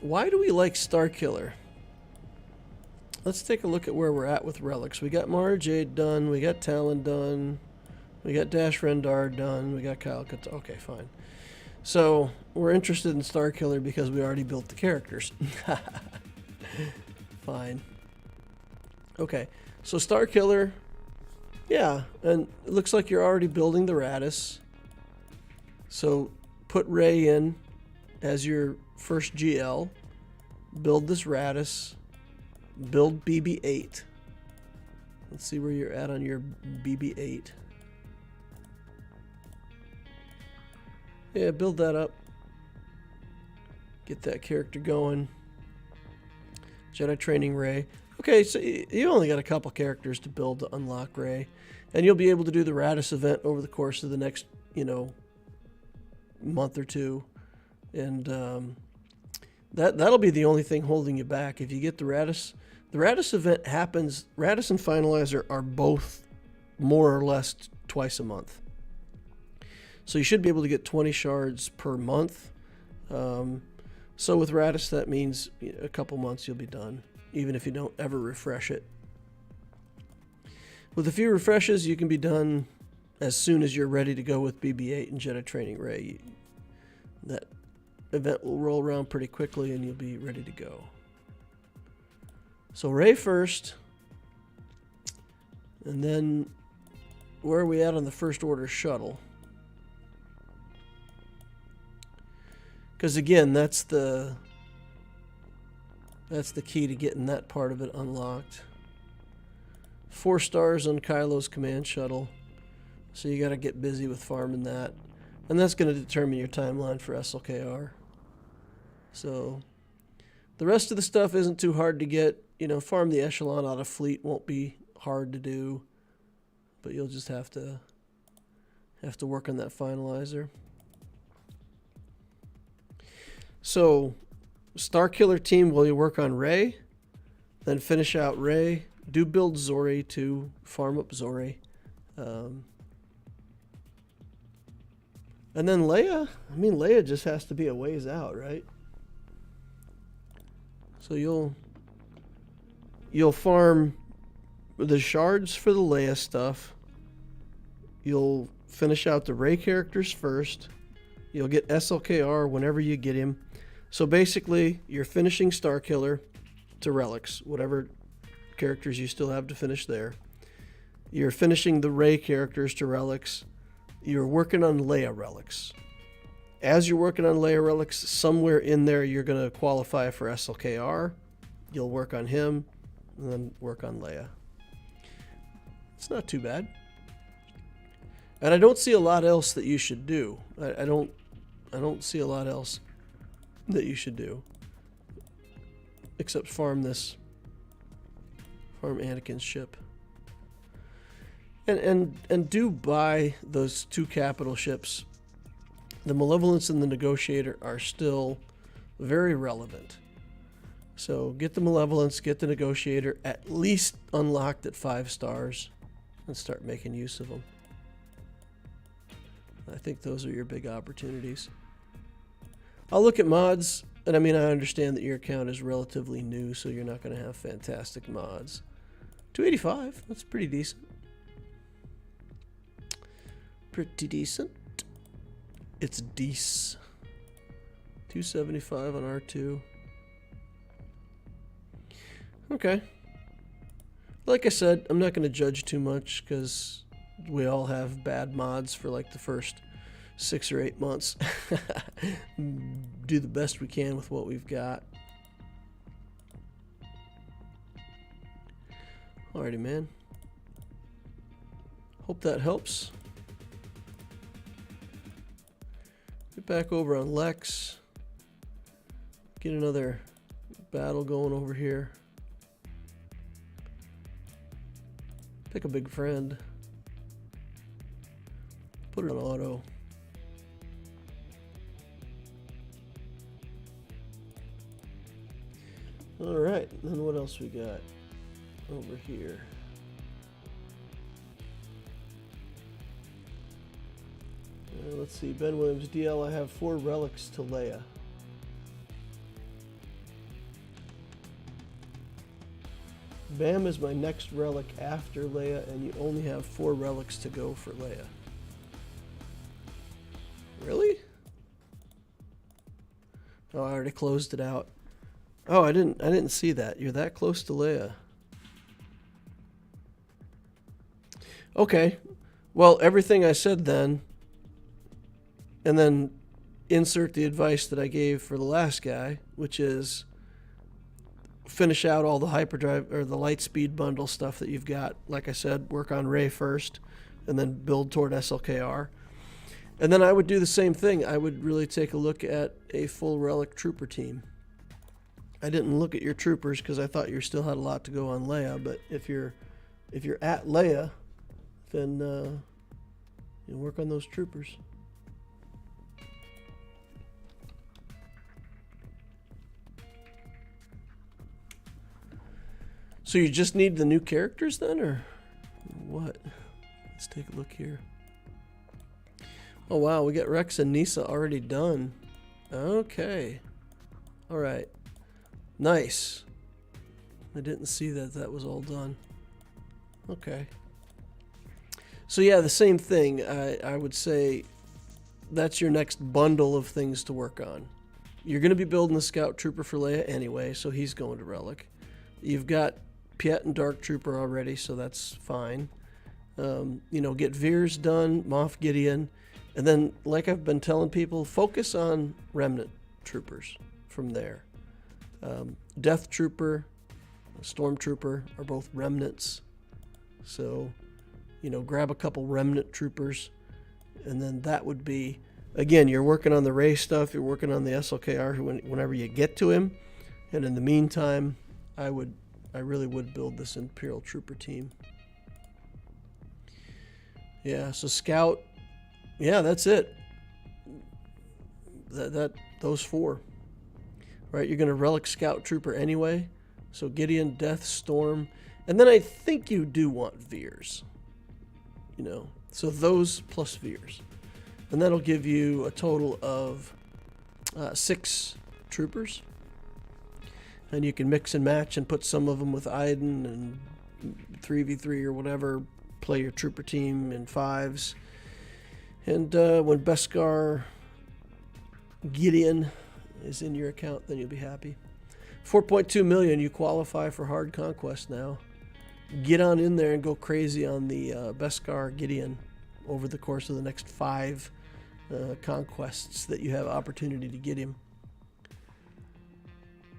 Why do we like Starkiller? Let's take a look at where we're at with relics. We got Mara Jade done. We got Talon done. We got Dash Rendar done. We got Kyle Katarn. Okay, fine. So we're interested in Starkiller because we already built the characters. Fine. Okay, so Starkiller. Yeah, and it looks like you're already building the Raddus. So put Rey in as your first GL. Build this Raddus. Build BB-8. Let's see where you're at on your BB-8. Yeah, build that up. Get that character going. Jedi Training Rey. Okay, so you only got a couple characters to build to unlock Rey. And you'll be able to do the Raddus event over the course of the next, month or two. And that'll be the only thing holding you back. If you get the Raddus event happens, Raddus and Finalizer are both more or less twice a month. So you should be able to get 20 shards per month. So with Raddus, that means a couple months you'll be done, even if you don't ever refresh it. With a few refreshes, you can be done as soon as you're ready to go with BB-8 and Jedi Training Rey. That event will roll around pretty quickly and you'll be ready to go. So Rey first, and then where are we at on the First Order shuttle? Because again, that's the key to getting that part of it unlocked. 4 stars on Kylo's command shuttle, so you got to get busy with farming that, and that's going to determine your timeline for SLKR. So the rest of the stuff isn't too hard to get. Farm the Echelon out of fleet won't be hard to do, but you'll just have to work on that Finalizer. So Starkiller team, will you work on Rey? Then finish out Rey. Do build Zori to farm up Zori. And then Leia. I mean, Leia just has to be a ways out, right? So you'll farm the shards for the Leia stuff. You'll finish out the Rey characters first. You'll get SLKR whenever you get him. So basically, you're finishing Starkiller to relics, whatever characters you still have to finish there. You're finishing the Rey characters to relics. You're working on Leia relics. As you're working on Leia relics, somewhere in there you're going to qualify for SLKR. You'll work on him, and then work on Leia. It's not too bad. And I don't see a lot else that you should do. I don't see a lot else that you should do, except farm Anakin's ship. And do buy those 2 capital ships the Malevolence and the Negotiator are still very relevant. So get the Malevolence, get the Negotiator at least unlocked at 5 stars, and start making use of them. I think those are your big opportunities. I'll look at mods, and I mean, I understand that your account is relatively new, so you're not going to have fantastic mods. 285, that's pretty decent. Pretty decent. It's dece. 275 on R2. Okay. Like I said, I'm not going to judge too much because we all have bad mods for like the first 6 or 8 months. Do the best we can with what we've got. Alrighty, man. Hope that helps. Get back over on Lex. Get another battle going over here. Pick a big friend. Put it on auto. Alright, then what else we got over here? Let's see, Ben Williams, DL, I have 4 relics to Leia. Bam is my next relic after Leia, and you only have 4 relics to go for Leia. Really? Oh, I already closed it out. Oh, I didn't see that. You're that close to Leia. Okay. Well, everything I said then, and then insert the advice that I gave for the last guy, which is finish out all the hyperdrive or the Lightspeed bundle stuff that you've got. Like I said, work on Rey first, and then build toward SLKR. And then I would do the same thing. I would really take a look at a full relic trooper team. I didn't look at your troopers because I thought you still had a lot to go on Leia. But if you're at Leia, then you work on those troopers. So you just need the new characters then, or what? Let's take a look here. Oh wow, we got Rex and Nisa already done. Okay. All right. Nice. I didn't see that was all done. Okay. So yeah, the same thing. I would say that's your next bundle of things to work on. You're going to be building the Scout Trooper for Leia anyway, so he's going to Relic. You've got Piet and Dark Trooper already, so that's fine. Get Veers done, Moff Gideon, and then, like I've been telling people, focus on Remnant Troopers from there. Death Trooper, Stormtrooper are both Remnants, so, grab a couple Remnant Troopers, and then that would be, again, you're working on the Rey stuff, you're working on the SLKR whenever you get to him, and in the meantime, I really would build this Imperial Trooper team. Yeah, so Scout, yeah, that's it. Those 4. Right, you're going to Relic Scout Trooper anyway. So Gideon, Death, Storm, and then I think you do want Veers. So those plus Veers. And that'll give you a total of 6 troopers. And you can mix and match and put some of them with Iden and 3v3 or whatever. Play your trooper team in 5s. And when Beskar Gideon is in your account, then you'll be happy. 4.2 million, you qualify for hard conquest now. Get on in there and go crazy on the Beskar Gideon over the course of the next 5 conquests that you have opportunity to get him.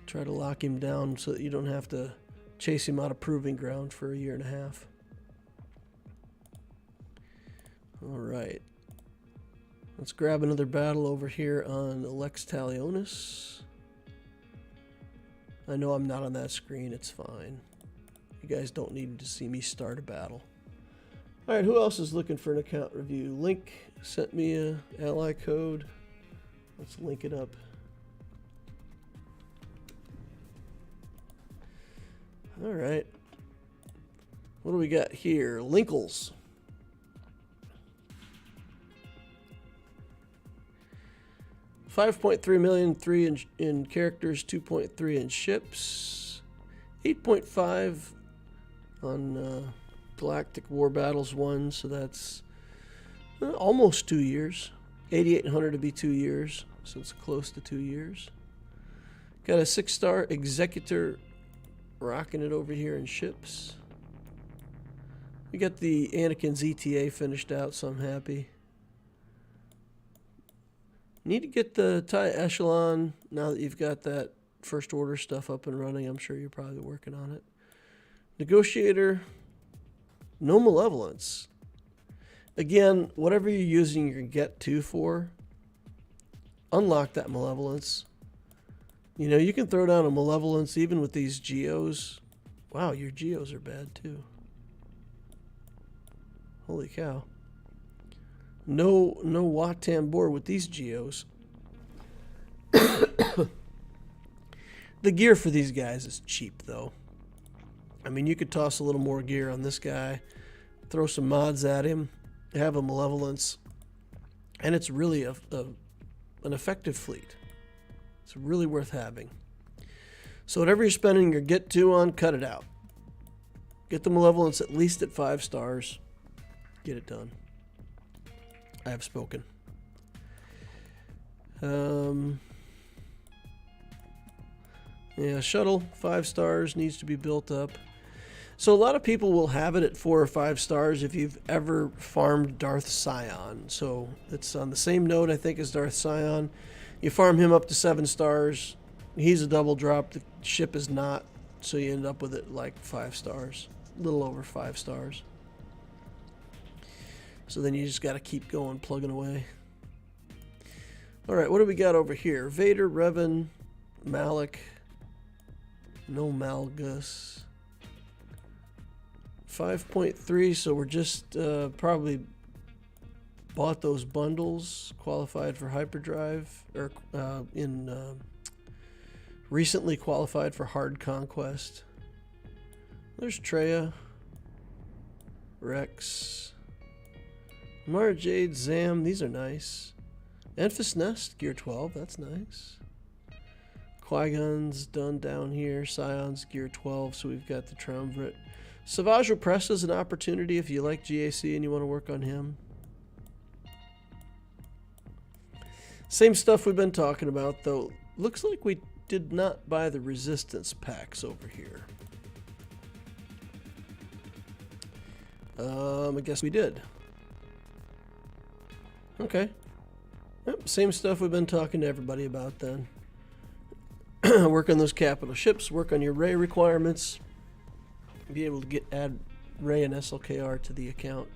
Try to lock him down so that you don't have to chase him out of proving ground for a year and a half. All right. Let's grab another battle over here on Lex Talionis. I know I'm not on that screen. It's fine. You guys don't need to see me start a battle. All right, who else is looking for an account review? Link sent me a ally code. Let's link it up. All right. What do we got here? Linkles. 5.3 million, 3 in characters, 2.3 in ships, 8.5 on Galactic War Battles 1, so that's almost 2 years. 8,800 to be 2 years, so it's close to 2 years. Got a 6-star Executor rocking it over here in ships. We got the Anakin's ETA finished out, so I'm happy. Need to get the TIE Echelon now that you've got that First Order stuff up and running. I'm sure you're probably working on it. Negotiator, no malevolence. Again, whatever you're using your Get 2 for, unlock that malevolence. You know, you can throw down a malevolence even with these geos. Wow, your geos are bad too. Holy cow. No Watam board with these geos. The gear for these guys is cheap though. I mean, you could toss a little more gear on this guy, throw some mods at him, have a malevolence, and it's really an effective fleet. It's really worth having. So whatever you're spending your Get 2 on, cut it out. Get the malevolence at least at 5 stars. Get it done. I have spoken. Yeah, shuttle, 5 stars, needs to be built up. So a lot of people will have it at 4 or 5 stars if you've ever farmed Darth Scion. So it's on the same node, I think, as Darth Scion. You farm him up to 7 stars. He's a double drop. The ship is not. So you end up with it like 5 stars. A little over 5 stars. So then you just got to keep going, plugging away. All right, what do we got over here? Vader, Revan, Malik. No Malgus. 5.3, so we're just probably bought those bundles, qualified for hyperdrive, or recently qualified for hard conquest. There's Treya, Rex, Mara Jade, Zam, these are nice. Enfys Nest, Gear 12, that's nice. Qui-Gon's done down here. Scion's Gear 12, so we've got the Triumvirate. Savage Opress is an opportunity if you like GAC and you want to work on him. Same stuff we've been talking about, though. Looks like we did not buy the Resistance packs over here. I guess we did. Okay. Yep, same stuff we've been talking to everybody about then. Work on those capital ships, work on your Ray requirements, be able to add Ray and SLKR to the account.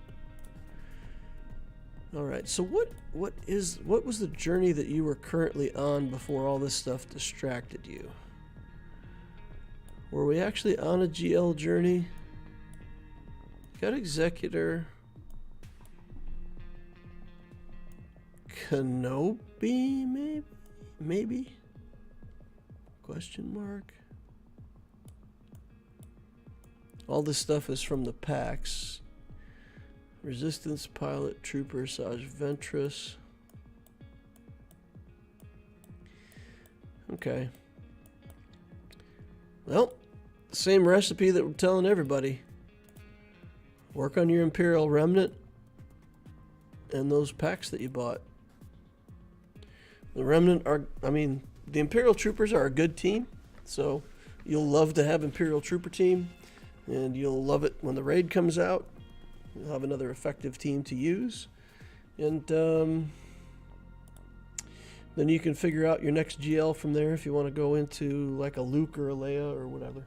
All right, so what was the journey that you were currently on before all this stuff distracted you? Were we actually on a GL journey? Got Executor. Kenobi, maybe? Question mark. All this stuff is from the packs. Resistance Pilot, Trooper, Saj Ventress. Okay. Well, same recipe that we're telling everybody. Work on your Imperial Remnant and those packs that you bought. The Remnant the Imperial Troopers are a good team, so you'll love to have Imperial Trooper team, and you'll love it when the raid comes out. You'll have another effective team to use, and then you can figure out your next GL from there if you want to go into like a Luke or a Leia or whatever.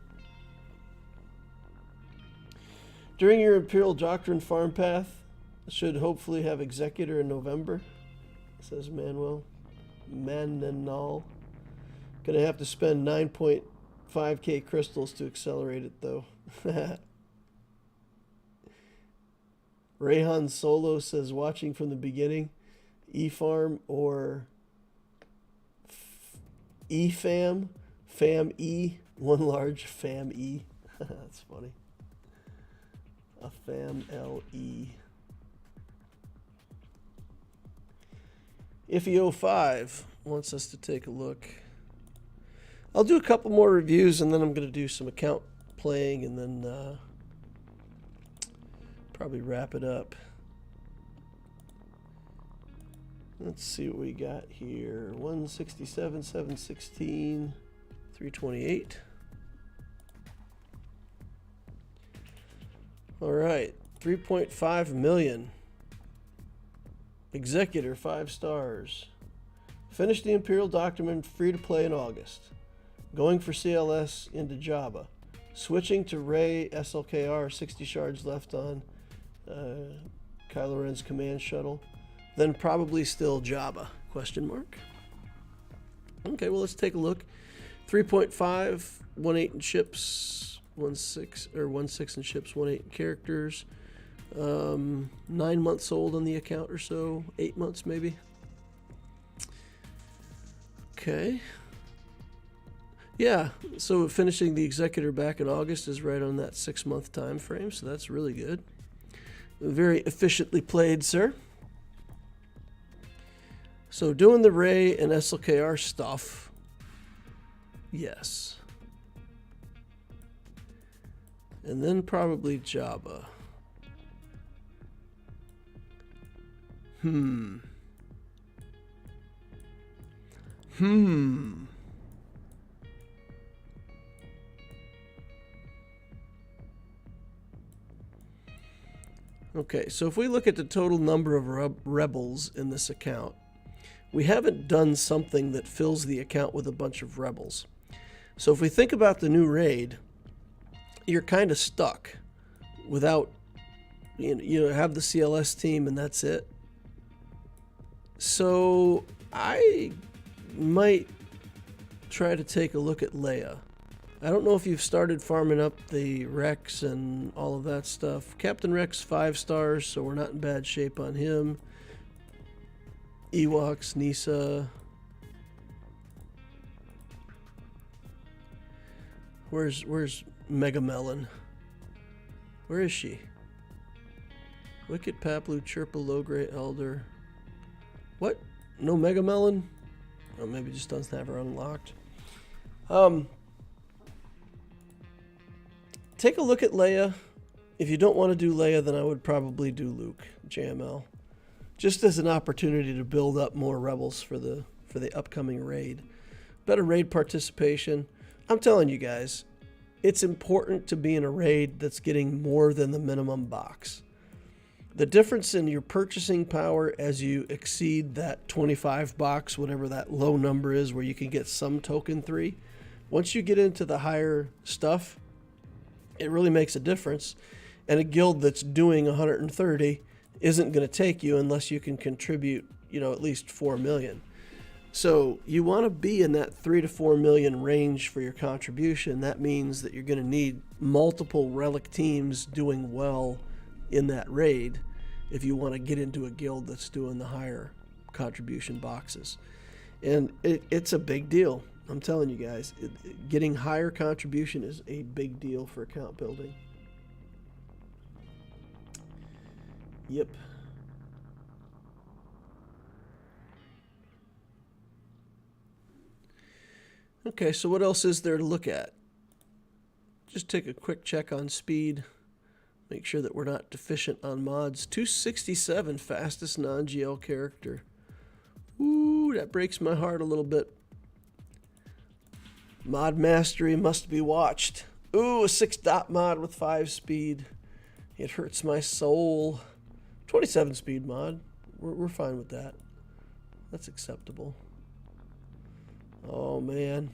During your Imperial Doctrine farm path, should hopefully have Executor in November, says Manuel. Mananal. Gonna have to spend 9.5k crystals to accelerate it though. Rayhan Solo says watching from the beginning. E-Farm or E-Fam. Fam E. One large Fam E. That's funny. A Fam L-E. Ify05 wants us to take a look. I'll do a couple more reviews and then I'm going to do some account playing and then probably wrap it up. Let's see what we got here. 167, 716, 328. All right, 3.5 million. Executor, 5 stars. Finished the Imperial document, free to play in August. Going for CLS into Jabba. Switching to Rey SLKR, 60 shards left on Kylo Ren's command shuttle. Then probably still Jabba, question mark. Okay, well, let's take a look. 3.5, 1.8 in ships, 1.6 or 1.6 in ships, 1.8 in characters. 9 months old on the account or so, 8 months maybe. Okay. Yeah, so finishing the Executor back in August is right on that 6-month time frame, so that's really good. Very efficiently played, sir. So doing the Rey and SLKR stuff, yes. And then probably Jabba. Okay, so if we look at the total number of rebels in this account, we haven't done something that fills the account with a bunch of rebels. So if we think about the new raid, you're kind of stuck without, you know, have the CLS team and that's it. So I might try to take a look at Leia. I don't know if you've started farming up the Rex and all of that stuff. Captain Rex, 5 stars, so we're not in bad shape on him. Ewoks, Nisa. Where's Mega Melon? Where is she? Wicked Paplu, Chirpa, Logray, Elder. What? No Mega Melon? Oh, maybe just doesn't have her unlocked. Take a look at Leia. If you don't want to do Leia, then I would probably do Luke, JML. Just as an opportunity to build up more rebels for the upcoming raid. Better raid participation. I'm telling you guys, it's important to be in a raid that's getting more than the minimum box. The difference in your purchasing power as you exceed that 25 box, whatever that low number is where you can get some token 3, once you get into the higher stuff, it really makes a difference. And a guild that's doing 130 isn't going to take you unless you can contribute, at least 4 million. So you want to be in that 3 to 4 million range for your contribution. That means that you're going to need multiple relic teams doing well in that raid if you want to get into a guild that's doing the higher contribution boxes. And it's a big deal. I'm telling you guys, getting higher contribution is a big deal for account building. Yep. Okay, so what else is there to look at? Just take a quick check on speed. Make sure that we're not deficient on mods. 267, fastest non-GL character. Ooh, that breaks my heart a little bit. Mod mastery must be watched. Ooh, a 6-dot mod with 5 speed. It hurts my soul. 27 speed mod. We're fine with that. That's acceptable. Oh, man.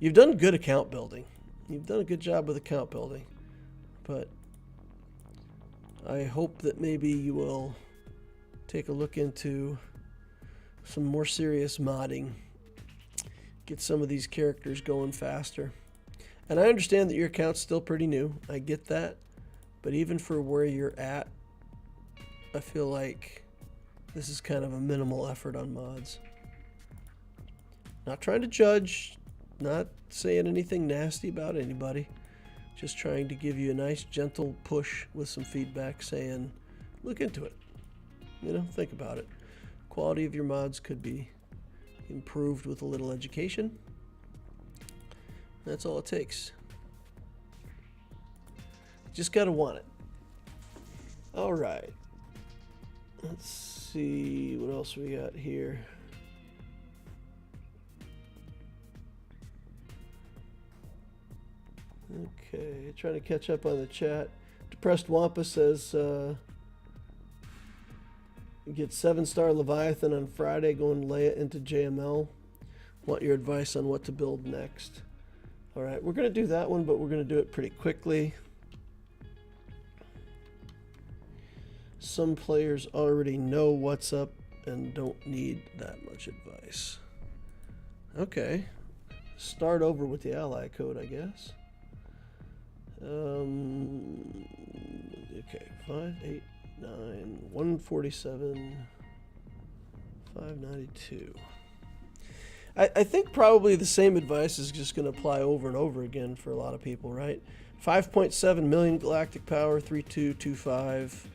You've done good account building. You've done a good job with account building. But I hope that maybe you will take a look into some more serious modding. Get some of these characters going faster. And I understand that your account's still pretty new. I get that. But even for where you're at, I feel like this is kind of a minimal effort on mods. Not trying to judge, not saying anything nasty about anybody. Just trying to give you a nice gentle push with some feedback saying, look into it. You know, think about it. Quality of your mods could be improved with a little education. That's all it takes. Just gotta want it. All right. Let's see what else we got here. Okay, trying to catch up on the chat. Depressed Wampa says, get 7-star Leviathan on Friday, going Leia into JML. Want your advice on what to build next. All right, we're going to do that one, but we're going to do it pretty quickly. Some players already know what's up and don't need that much advice. Okay, start over with the ally code, I guess. Okay, 5, 8, 9, 147, 592. I think probably the same advice is just going to apply over and over again for a lot of people, right? 5.7 million galactic power, 3225.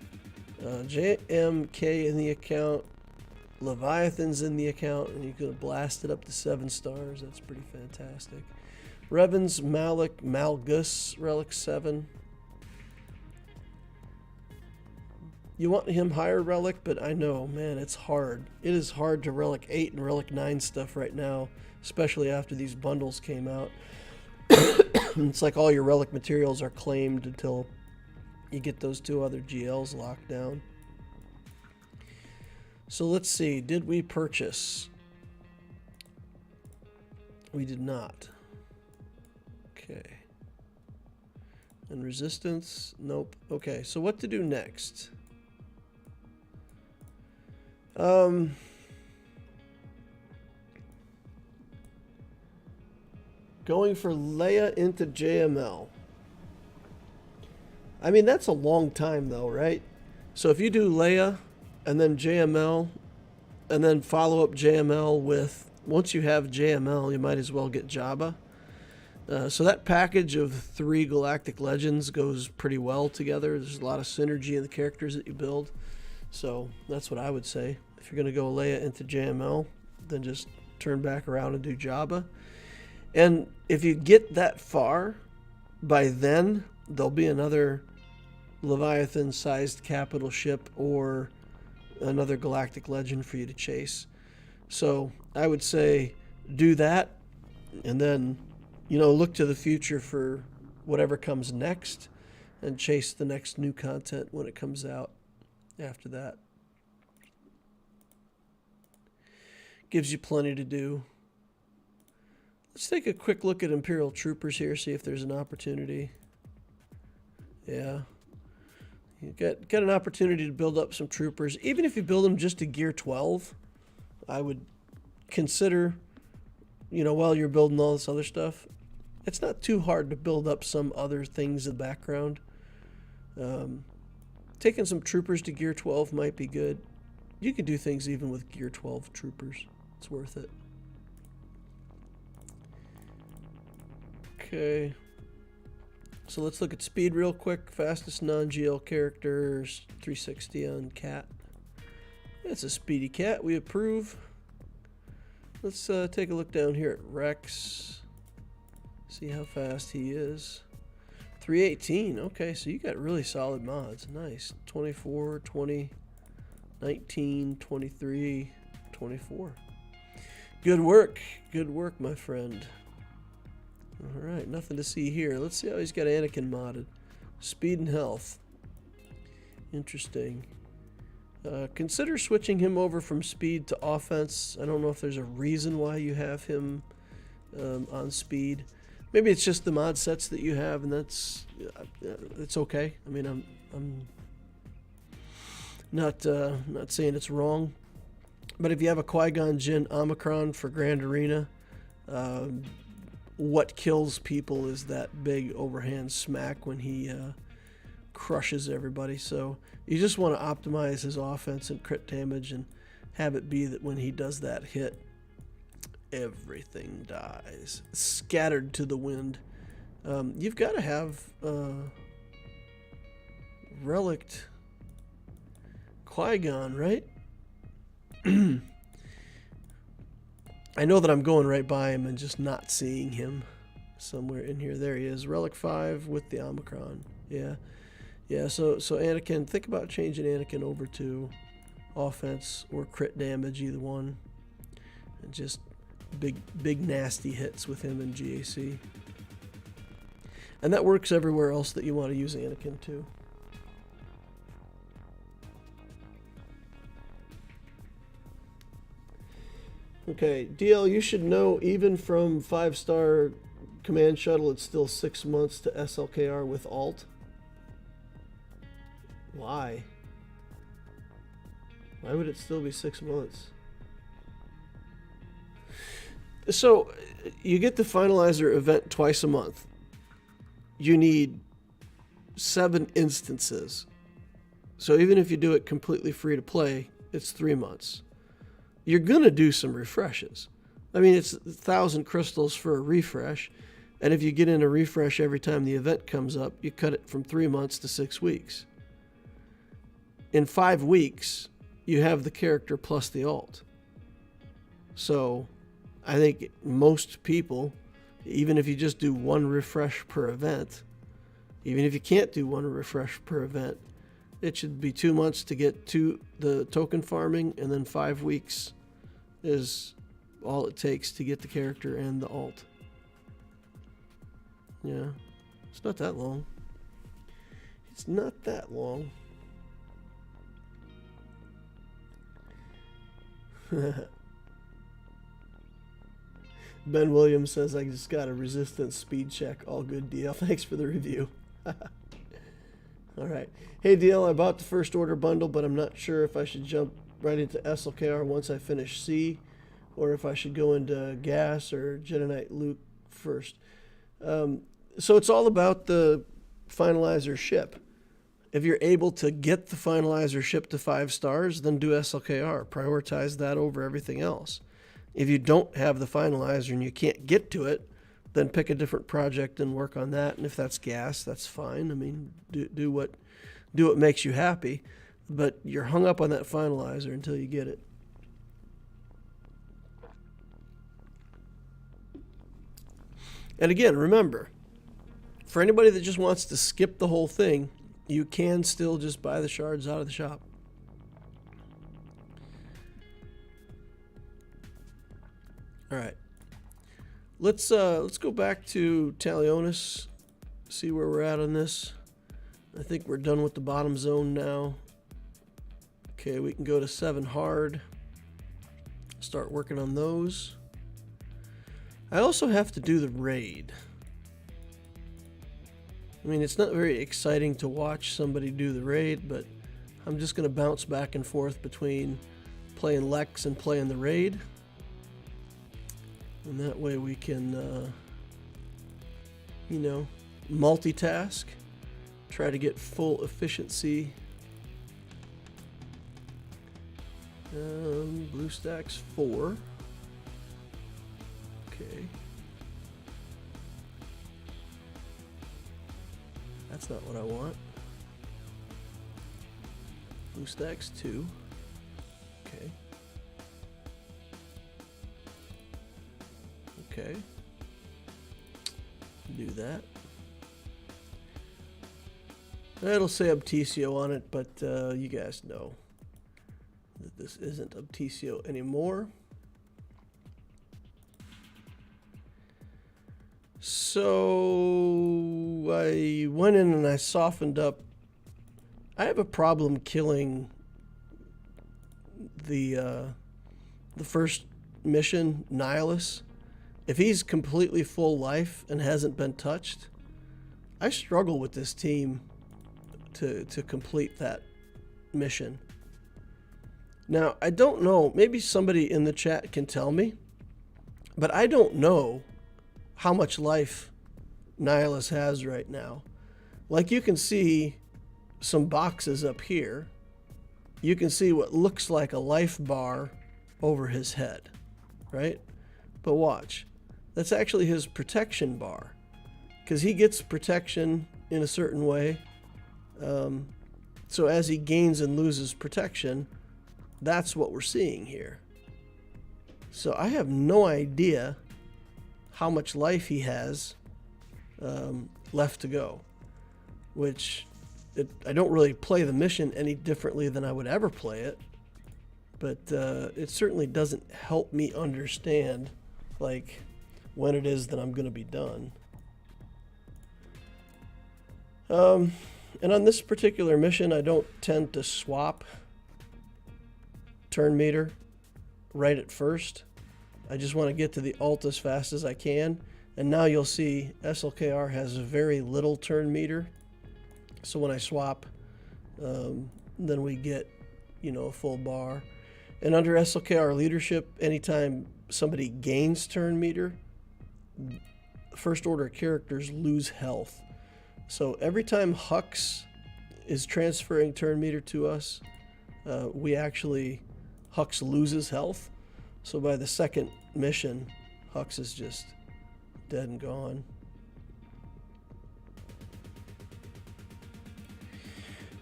JMK in the account. Leviathan's in the account, and you could blast it up to 7 stars. That's pretty fantastic. Revens, Malik, Malgus, Relic 7. You want him higher Relic, but I know, man, it's hard. It is hard to Relic 8 and Relic 9 stuff right now, especially after these bundles came out. It's like all your Relic materials are claimed until you get those 2 other GLs locked down. So let's see, did we purchase? We did not. Okay. And resistance? Nope. Okay, so what to do next? Going for Leia into JML. I mean, that's a long time though, right? So if you do Leia and then JML and then follow up JML with, once you have JML, you might as well get Jabba. So that package of 3 Galactic Legends goes pretty well together. There's a lot of synergy in the characters that you build. So that's what I would say. If you're going to go Leia into JML, then just turn back around and do Jabba. And if you get that far, by then there'll be another Leviathan-sized capital ship or another Galactic Legend for you to chase. So I would say do that, and then, you know, look to the future for whatever comes next and chase the next new content when it comes out after that. Gives you plenty to do. Let's take a quick look at Imperial Troopers here, see if there's an opportunity. Yeah. You got an opportunity to build up some troopers. Even if you build them just to gear 12, I would consider, you know, while you're building all this other stuff, it's not too hard to build up some other things in the background. Taking some troopers to gear 12 might be good. You can do things even with gear 12 troopers. It's worth it. Okay. So let's look at speed real quick. Fastest non-GL characters, 360 on Cat. That's a speedy Cat. We approve. Let's take a look down here at Rex. See how fast he is. 318. Okay, so you got really solid mods. Nice. 24, 20, 19, 23, 24. Good work. Good work, my friend. All right, nothing to see here. Let's see how he's got Anakin modded. Speed and health. Interesting. Consider switching him over from speed to offense. I don't know if there's a reason why you have him on speed. Maybe it's just the mod sets that you have, and that's it's okay. I mean, I'm not saying it's wrong, but if you have a Qui-Gon Jinn Omicron for Grand Arena, what kills people is that big overhand smack when he crushes everybody. So you just want to optimize his offense and crit damage and have it be that when he does that hit, everything dies, scattered to the wind. You've got to have relict Qui-Gon, right? I know that I'm going right by him and just not seeing him somewhere in here. There he is, relic 5 with the Omicron. Yeah. So Anakin, think about changing Anakin over to offense or crit damage, either one, and just big nasty hits with him in GAC. And that works everywhere else that you want to use Anakin too. Okay, DL, you should know, even from 5-star command shuttle, it's still 6 months to SLKR with alt. Why? Why would it still be 6 months? So, you get the finalizer event twice a month. You need 7 instances. So even if you do it completely free to play, it's 3 months. You're going to do some refreshes. I mean, it's 1,000 crystals for a refresh. And if you get in a refresh every time the event comes up, you cut it from 3 months to 6 weeks. In 5 weeks, you have the character plus the alt. So I think most people, even if you just do 1 refresh per event, even if you can't do 1 refresh per event, it should be 2 months to get to the token farming, and then 5 weeks is all it takes to get the character and the alt. Yeah, it's not that long. It's not that long. Ben Williams says, I just got a resistance speed check. All good, DL. Thanks for the review. All right. Hey, DL, I bought the First Order bundle, but I'm not sure if I should jump right into SLKR once I finish C, or if I should go into Gas or Jedi Knight Luke first. So it's all about the finalizer ship. If you're able to get the finalizer ship to 5 stars, then do SLKR. Prioritize that over everything else. If you don't have the finalizer and you can't get to it, then pick a different project and work on that. And if that's Gas, that's fine. I mean, do what makes you happy, but you're hung up on that finalizer until you get it. And again, remember, for anybody that just wants to skip the whole thing, you can still just buy the shards out of the shop. All right. Let's go back to Talionis, see where we're at on this. I think we're done with the bottom zone now. Okay, we can go to 7 hard. Start working on those. I also have to do the raid. I mean, it's not very exciting to watch somebody do the raid, but I'm just going to bounce back and forth between playing Lex and playing the raid. And that way we can, multitask, try to get full efficiency. Blue stacks 4. Okay. That's not what I want. Blue stacks 2. Okay. Okay. Do that. It'll say Obticeo on it, but you guys know that this isn't Obticeo anymore. So I went in and I softened up. I have a problem killing the first mission, Nihilus. If he's completely full life and hasn't been touched, I struggle with this team to complete that mission. Now, I don't know, maybe somebody in the chat can tell me, but I don't know how much life Nihilus has right now. Like you can see, some boxes up here, you can see what looks like a life bar over his head, right? But watch, that's actually his protection bar, because he gets protection in a certain way. So as he gains and loses protection, that's what we're seeing here. So I have no idea how much life he has left to go, which I don't really play the mission any differently than I would ever play it, but it certainly doesn't help me understand like when it is that I'm going to be done. And on this particular mission, I don't tend to swap turn meter right at first. I just want to get to the ult as fast as I can. And now you'll see SLKR has very little turn meter. So when I swap, then we get, a full bar. And under SLKR leadership, anytime somebody gains turn meter, first order characters lose health. So every time Hux is transferring turn meter to us, Hux loses health. So by the second mission, Hux is just dead and gone.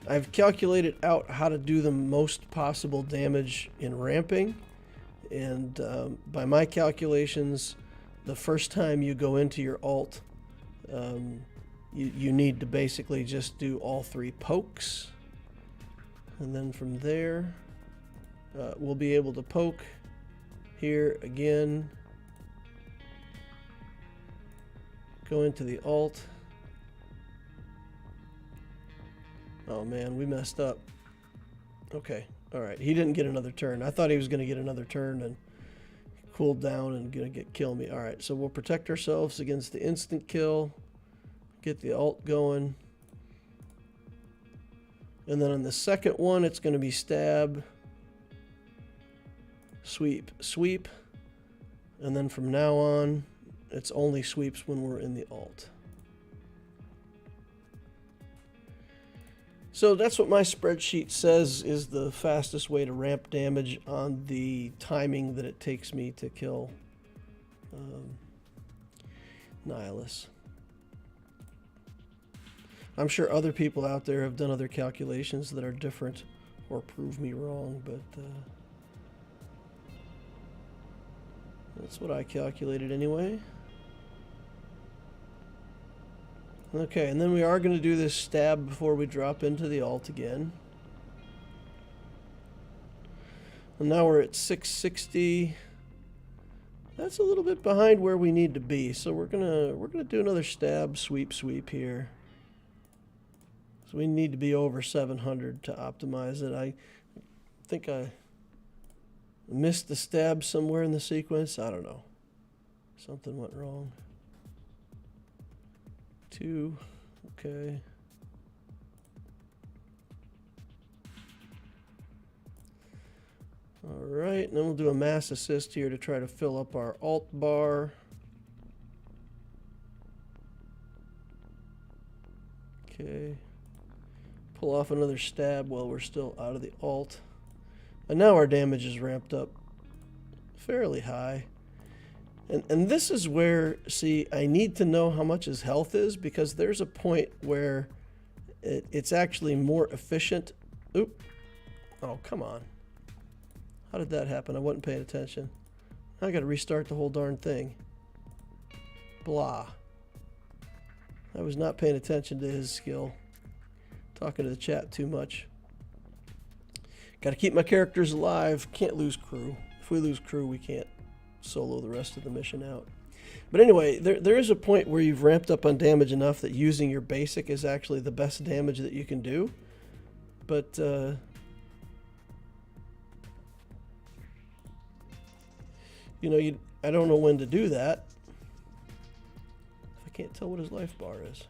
I've calculated out how to do the most possible damage in ramping, and by my calculations, the first time you go into your ult, you need to basically just do all 3 pokes, and then from there we'll be able to poke here again, go into the ult. Oh man, we messed up. Okay, alright, he didn't get another turn. I thought he was going to get another turn and cool down and going to kill me. Alright, so we'll protect ourselves against the instant kill, get the ult going, and then on the second one it's going to be stab, sweep, sweep, and then from now on it's only sweeps when we're in the ult. So that's what my spreadsheet says is the fastest way to ramp damage on the timing that it takes me to kill Nihilus. I'm sure other people out there have done other calculations that are different or prove me wrong, but that's what I calculated anyway. Okay, and then we are going to do this stab before we drop into the ult again. And now we're at 660. That's a little bit behind where we need to be, so we're gonna do another stab, sweep, sweep here. So we need to be over 700 to optimize it. I think I missed the stab somewhere in the sequence. I don't know. Something went wrong. 2, okay. All right, and then we'll do a mass assist here to try to fill up our alt bar. Okay. Pull off another stab while we're still out of the alt. And now our damage is ramped up fairly high. And this is where, see, I need to know how much his health is, because there's a point where it's actually more efficient. Oop. Oh, come on. How did that happen? I wasn't paying attention. I got to restart the whole darn thing. Blah. I was not paying attention to his skill. Talking to the chat too much. Got to keep my characters alive. Can't lose crew. If we lose crew, we can't solo the rest of the mission out. But anyway, there is a point where you've ramped up on damage enough that using your basic is actually the best damage that you can do. But you know, I don't know when to do that. I can't tell what his life bar is.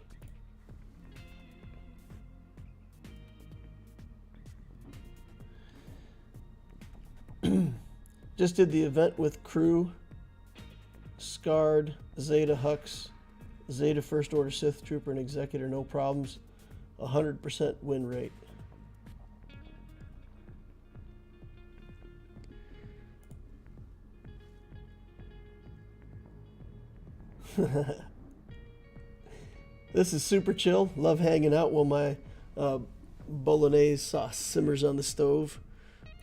Just did the event with crew, Scarred, Zeta Hux, Zeta First Order Sith Trooper, and Executor, no problems. 100% win rate. This is super chill. Love hanging out while my bolognese sauce simmers on the stove.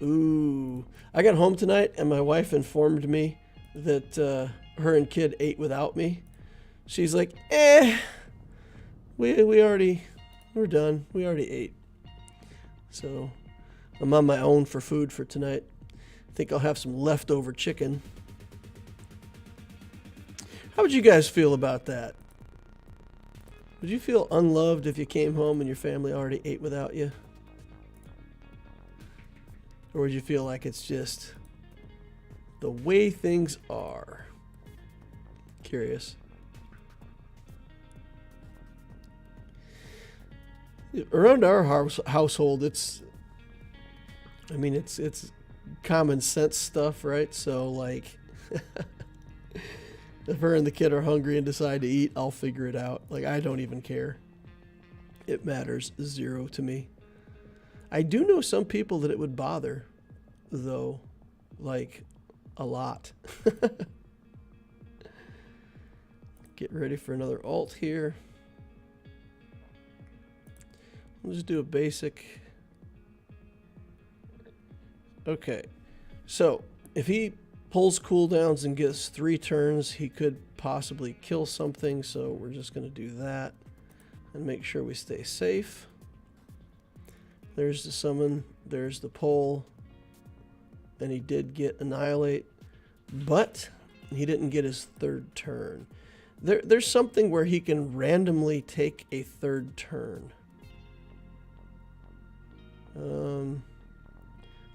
Ooh. I got home tonight and my wife informed me that her and kid ate without me. She's like, we're done. We already ate. So I'm on my own for food for tonight. I think I'll have some leftover chicken. How would you guys feel about that? Would you feel unloved if you came home and your family already ate without you? Or would you feel like it's just the way things are? Curious. Around our household, it's common sense stuff, right? So like, if her and the kid are hungry and decide to eat, I'll figure it out. Like, I don't even care. It matters zero to me. I do know some people that it would bother, though, like, a lot. Get ready for another alt here. We'll just do a basic. Okay, so if he pulls cooldowns and gets 3 turns, he could possibly kill something, so we're just going to do that and make sure we stay safe. There's the summon, there's the pull, and he did get annihilate, but he didn't get his 3rd turn. There's something where he can randomly take a 3rd turn.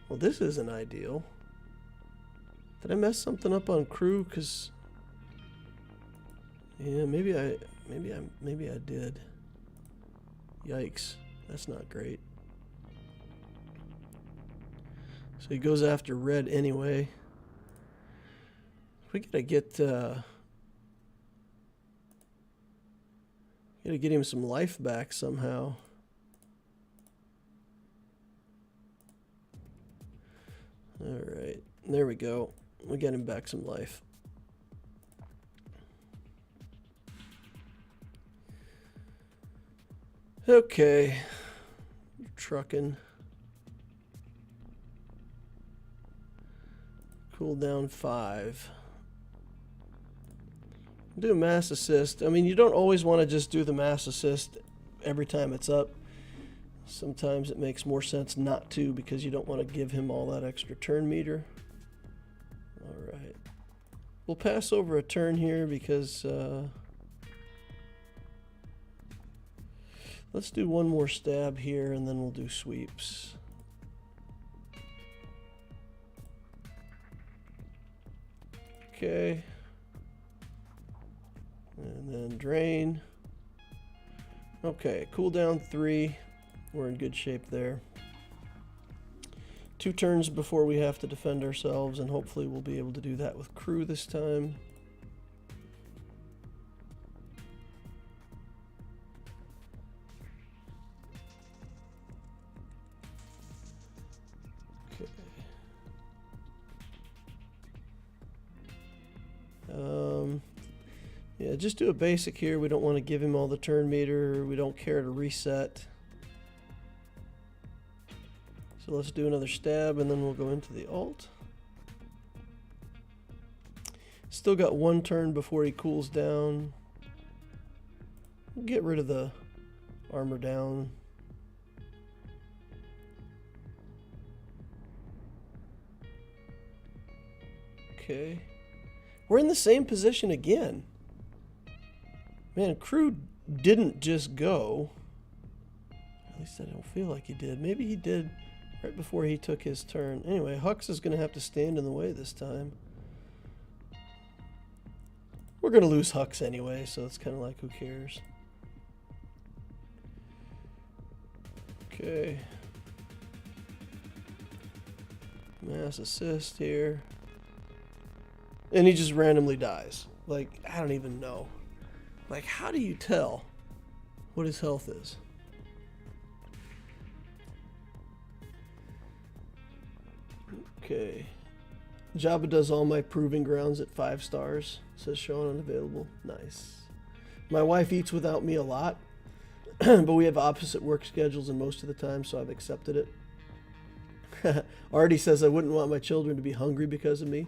Well, this isn't ideal. Did I mess something up on crew? Cause yeah, maybe I did. Yikes, that's not great. So he goes after red anyway. We gotta get him some life back somehow. All right, there we go. We got him back some life. Okay, trucking. Cooldown 5. Do a mass assist. I mean, you don't always want to just do the mass assist every time it's up. Sometimes it makes more sense not to, because you don't want to give him all that extra turn meter. Alright. We'll pass over a turn here because let's do one more stab here and then we'll do sweeps. Okay. And then drain. Okay, cooldown 3. We're in good shape there. 2 turns before we have to defend ourselves, and hopefully we'll be able to do that with crew this time. Okay. Yeah, just do a basic here. We don't want to give him all the turn meter. We don't care to reset. So let's do another stab and then we'll go into the alt. Still got 1 turn before he cools down. We'll get rid of the armor down. Okay. We're in the same position again. Man, crew didn't just go. At least I don't feel like he did. Maybe he did right before he took his turn. Anyway, Hux is going to have to stand in the way this time. We're going to lose Hux anyway, so it's kind of like, who cares? Okay. Mass assist here. And he just randomly dies. Like, I don't even know. Like, how do you tell what his health is? Okay. Java does all my proving grounds at 5 stars. Says Sean unavailable. Nice. My wife eats without me a lot, but we have opposite work schedules and most of the time, so I've accepted it. Artie says I wouldn't want my children to be hungry because of me.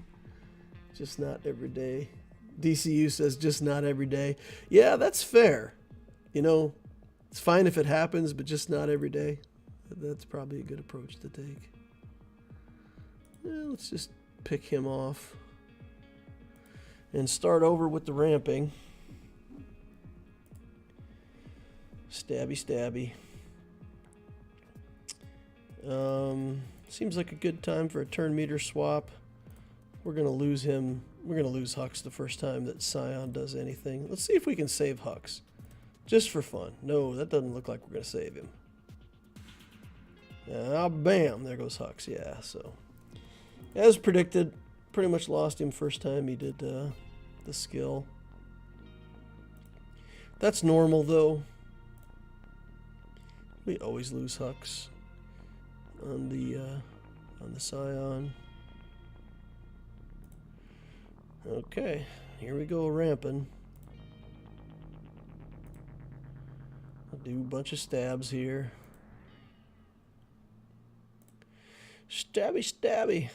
Just not every day. DCU says just not every day. Yeah, that's fair. You know, it's fine if it happens, but just not every day. That's probably a good approach to take. Let's just pick him off and start over with the ramping. Stabby, stabby. Seems like a good time for a turn meter swap. We're going to lose him. We're going to lose Hux the first time that Scion does anything. Let's see if we can save Hux. Just for fun. No, that doesn't look like we're going to save him. Bam, there goes Hux. Yeah, so as predicted, pretty much lost him first time he did the skill. That's normal though. We always lose Hux on the Scion. Okay, here we go ramping. I'll do a bunch of stabs here. Stabby, stabby.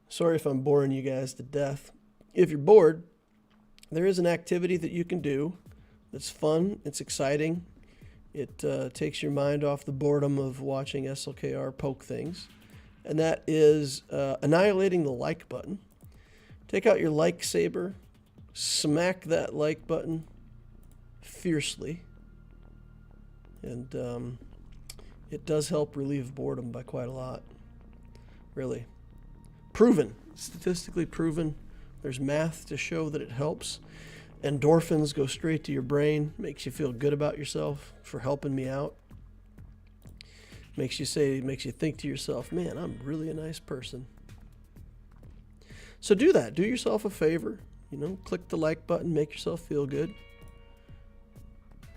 Sorry if I'm boring you guys to death. If you're bored, there is an activity that you can do that's fun, it's exciting. It takes your mind off the boredom of watching SLKR poke things. And that is annihilating the like button. Take out your like saber, smack that like button fiercely. And it does help relieve boredom by quite a lot. Really. Proven. Statistically proven. There's math to show that it helps. Endorphins go straight to your brain. Makes you feel good about yourself for helping me out. Makes you think to yourself, man, I'm really a nice person. So do that. Do yourself a favor. You know, click the like button. Make yourself feel good.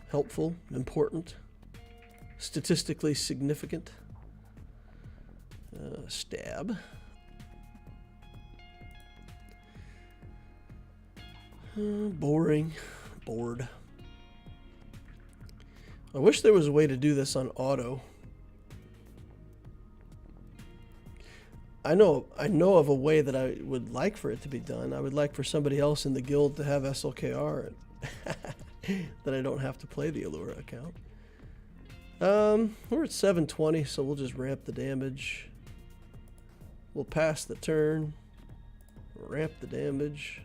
Helpful. Important. Statistically significant. Stab. Boring. Bored. I wish there was a way to do this on auto. I know of a way that I would like for it to be done. I would like for somebody else in the guild to have SLKR that I don't have to play the Allura account. We're at 720, so we'll just ramp the damage. We'll pass the turn. Ramp the damage.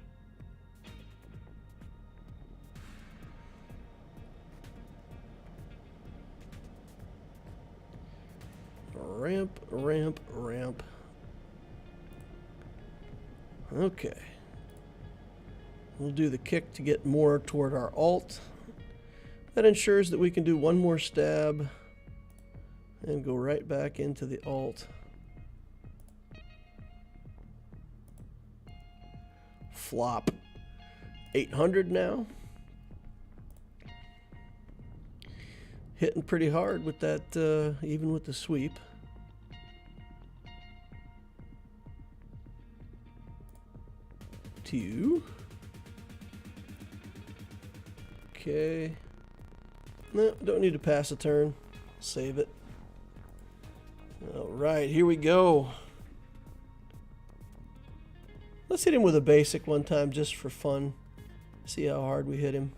Ramp, ramp, ramp. Okay. We'll do the kick to get more toward our alt. That ensures that we can do one more stab and go right back into the alt. Flop. 800 now. Hitting pretty hard with that, even with the sweep. Two. Okay. No, don't need to pass a turn. Save it. All right, here we go. Let's hit him with a basic one time just for fun. See how hard we hit him.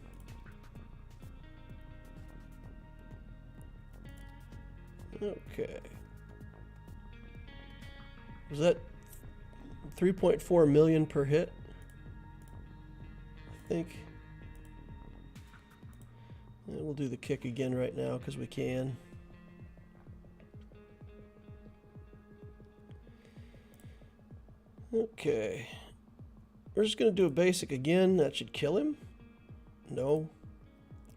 Okay. Was that 3.4 million per hit? I think. And we'll do the kick again right now because we can. Okay. We're just going to do a basic again. That should kill him. No.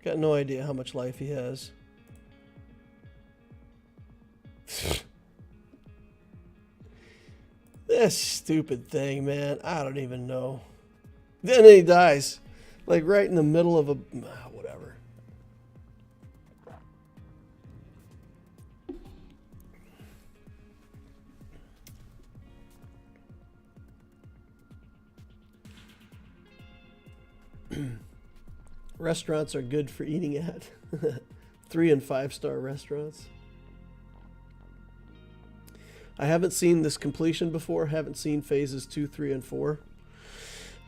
Got no idea how much life he has. This stupid thing, man. I don't even know. Then he dies. Like right in the middle of a... whatever. Restaurants are good for eating at. 3 and 5 star restaurants. I haven't seen this completion before. Haven't seen phases 2, 3, and 4.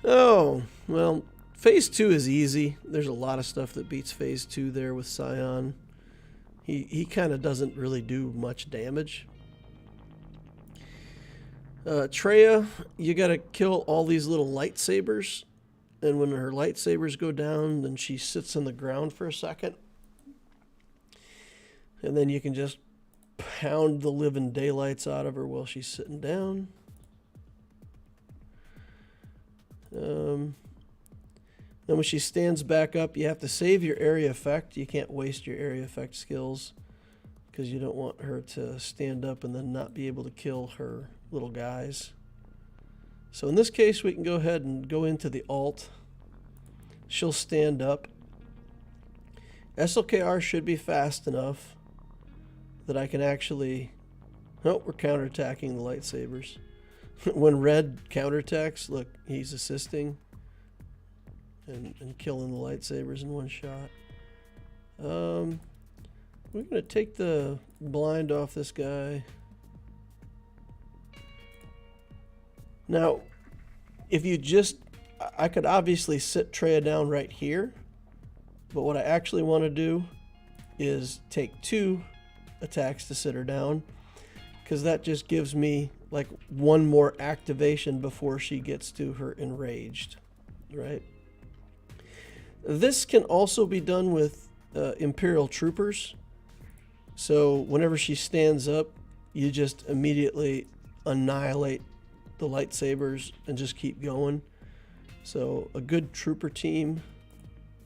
Oh, well, phase 2 is easy. There's a lot of stuff that beats phase 2 there with Scion. He kind of doesn't really do much damage. Treya, you gotta kill all these little lightsabers. And when her lightsabers go down, then she sits on the ground for a second. And then you can just pound the living daylights out of her while she's sitting down. Then when she stands back up, you have to save your area effect. You can't waste your area effect skills because you don't want her to stand up and then not be able to kill her little guys. So in this case, we can go ahead and go into the alt. She'll stand up. SLKR should be fast enough that I can actually... Oh, we're counterattacking the lightsabers. When red counterattacks, look, he's assisting and killing the lightsabers in one shot. We're going to take the blind off this guy. Now, if you just... I could obviously sit Treya down right here, but what I actually want to do is take 2 attacks to sit her down, because that just gives me like 1 more activation before she gets to her enraged, right? This can also be done with Imperial troopers. So whenever she stands up, you just immediately annihilate the lightsabers and just keep going. So a good trooper team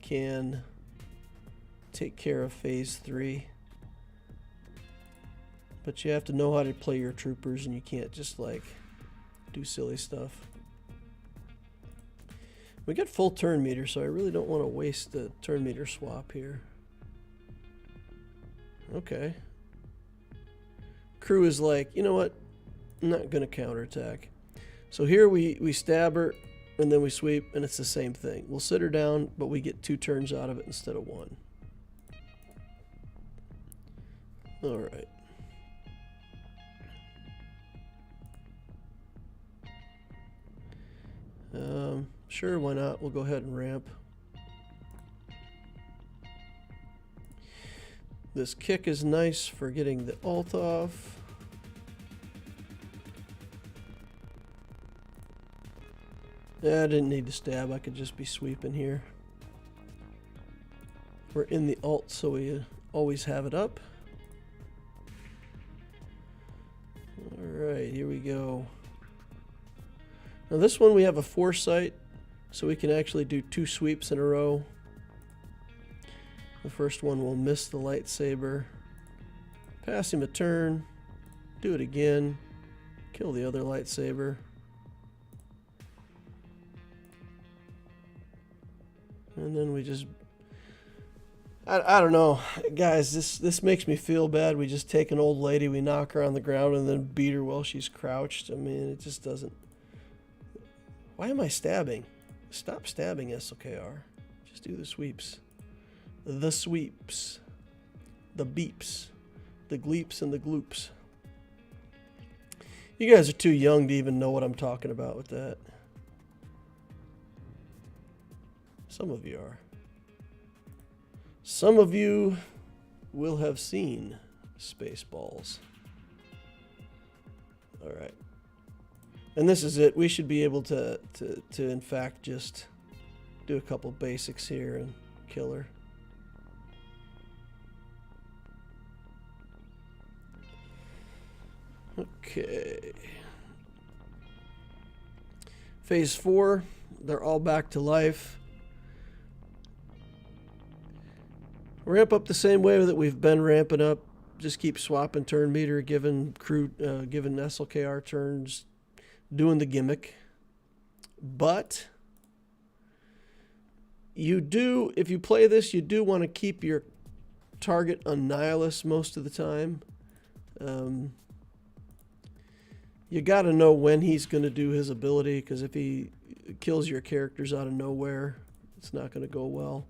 can take care of phase 3. But you have to know how to play your troopers, and you can't just like do silly stuff. We got full turn meter, so I really don't want to waste the turn meter swap here. Okay. Crew is like, you know what? I'm not going to counterattack. So here we stab her, and then we sweep, and it's the same thing. We'll sit her down, but we get 2 turns out of it instead of 1. All right. Sure, why not? We'll go ahead and ramp. This kick is nice for getting the ult off. Yeah, I didn't need to stab. I could just be sweeping here. We're in the ult, so we always have it up. Alright, here we go. Now this one we have a foresight, so we can actually do 2 sweeps in a row. The first one will miss the lightsaber. Pass him a turn. Do it again. Kill the other lightsaber. And then we just... I don't know. Guys, this makes me feel bad. We just take an old lady, we knock her on the ground, and then beat her while she's crouched. I mean, it just doesn't... Why am I stabbing? Stop stabbing, SLKR. Just do the sweeps. The sweeps. The beeps. The gleeps and the gloops. You guys are too young to even know what I'm talking about with that. Some of you are. Some of you will have seen Spaceballs. All right. And this is it. We should be able to in fact just do a couple basics here and kill her. Okay. Phase 4, they're all back to life. Ramp up the same way that we've been ramping up. Just keep swapping turn meter, giving SLKR turns, doing the gimmick. But you do, if you play this, you do want to keep your target on Nihilus most of the time. You got to know when he's going to do his ability, because if he kills your characters out of nowhere, It's not going to go well.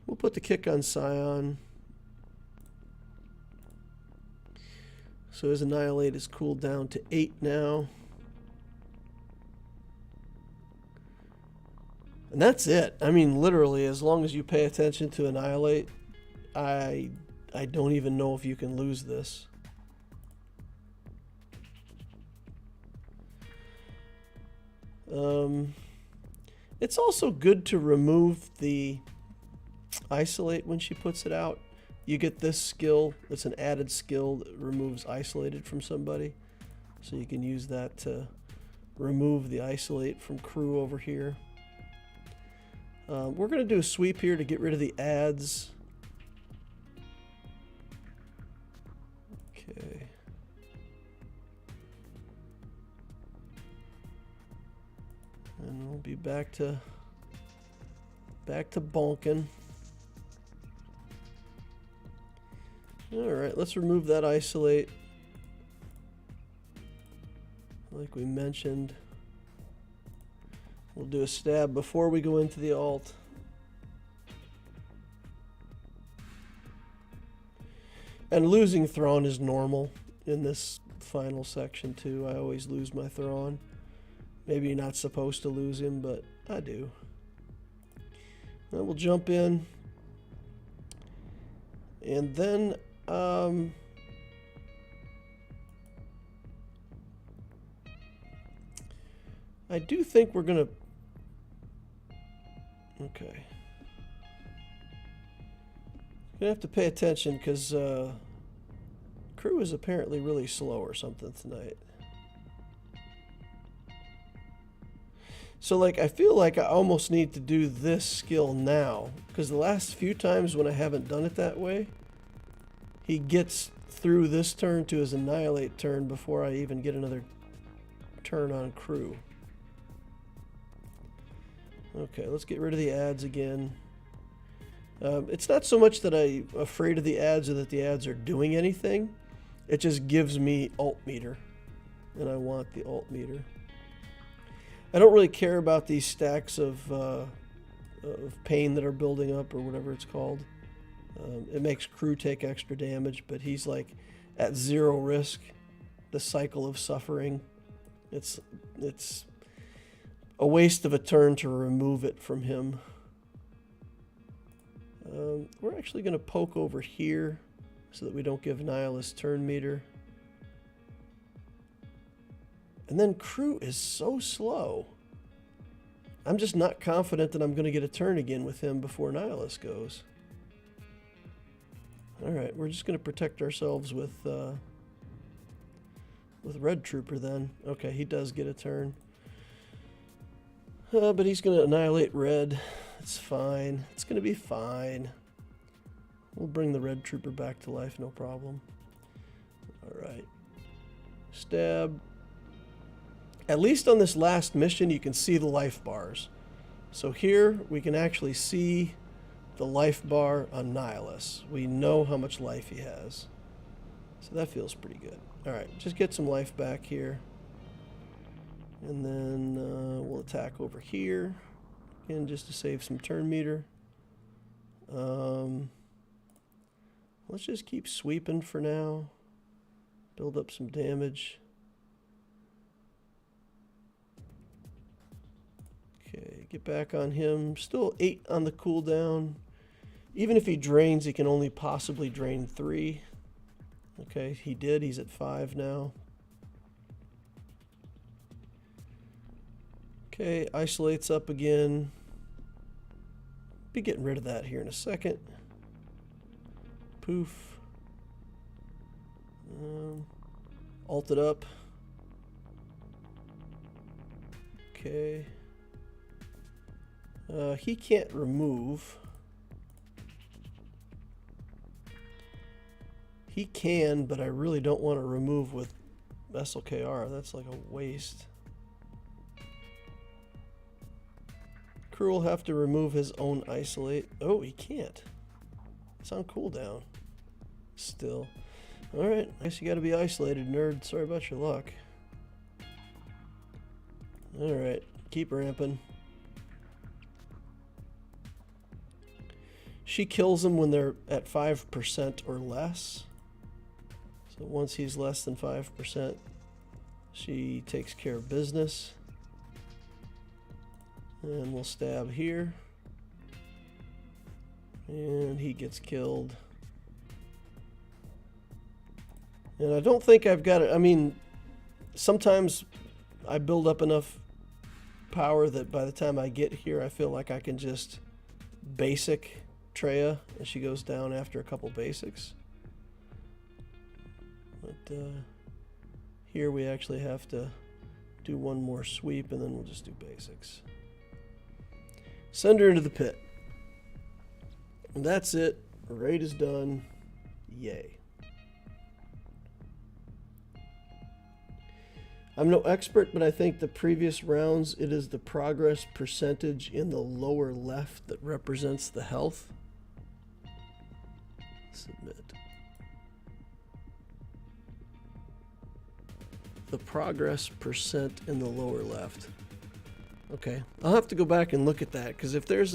We'll put the kick on Scion. So his Annihilate is cooled down to 8 now. And that's it. I mean, literally, as long as you pay attention to Annihilate, I don't even know if you can lose this. It's also good to remove the Isolate when she puts it out. You get this skill. It's an added skill that removes Isolated from somebody. So you can use that to remove the Isolate from crew over here. We're going to do a sweep here to get rid of the ads. Okay. And we'll be back to bonking. Alright, let's remove that Isolate. Like we mentioned. We'll do a stab before we go into the alt. And losing Thrawn is normal in this final section too. I always lose my Thrawn. Maybe you're not supposed to lose him, but I do. Then we'll jump in. And then I do think we're going to... Okay. Gonna have to pay attention because crew is apparently really slow or something tonight. So like I feel like I almost need to do this skill now because the last few times when I haven't done it that way, he gets through this turn to his Annihilate turn before I even get another turn on crew. Okay, let's get rid of the ads again. It's not so much that I'm afraid of the ads or that the ads are doing anything. It just gives me alt meter. And I want the alt meter. I don't really care about these stacks of pain that are building up or whatever it's called. It makes crew take extra damage, but he's like at 0 risk. The cycle of suffering. It's a waste of a turn to remove it from him. We're actually going to poke over here so that we don't give Nihilus turn meter. And then crew is so slow. I'm just not confident that I'm going to get a turn again with him before Nihilus goes. Alright, we're just going to protect ourselves with Red Trooper then. Okay, he does get a turn. But he's going to annihilate Red. It's fine. It's going to be fine. We'll bring the Red Trooper back to life, no problem. Alright. Stab. At least on this last mission, you can see the life bars. So here, we can actually see the life bar on Nihilus. We know how much life he has. So that feels pretty good. Alright, just get some life back here. And then we'll attack over here. Again, just to save some turn meter. Let's just keep sweeping for now. Build up some damage. Okay, get back on him. Still 8 on the cooldown. Even if he drains, he can only possibly drain 3. Okay, he did. He's at 5 now. Okay, isolates up again. Be getting rid of that here in a second. Poof. Alt it up. Okay. He can't remove. He can, but I really don't want to remove with SLKR. That's like a waste. Crew will have to remove his own isolate. Oh, he can't. It's on cooldown. Still. Alright, I guess you gotta be isolated, nerd. Sorry about your luck. Alright, keep ramping. she kills them when they're at 5% or less. So once he's less than 5%, she takes care of business. And we'll stab here. And he gets killed. And I don't think I've got it. I mean, sometimes I build up enough power that by the time I get here, I feel like I can just basic Treya, and she goes down after a couple basics. But here we actually have to do one more sweep, and then we'll just do basics. Send her into the pit. And that's it. Raid is done. Yay. I'm no expert, but I think the previous rounds, it is the progress percentage in the lower left that represents the health. Submit. The progress percent in the lower left. Okay, I'll have to go back and look at that, because if there's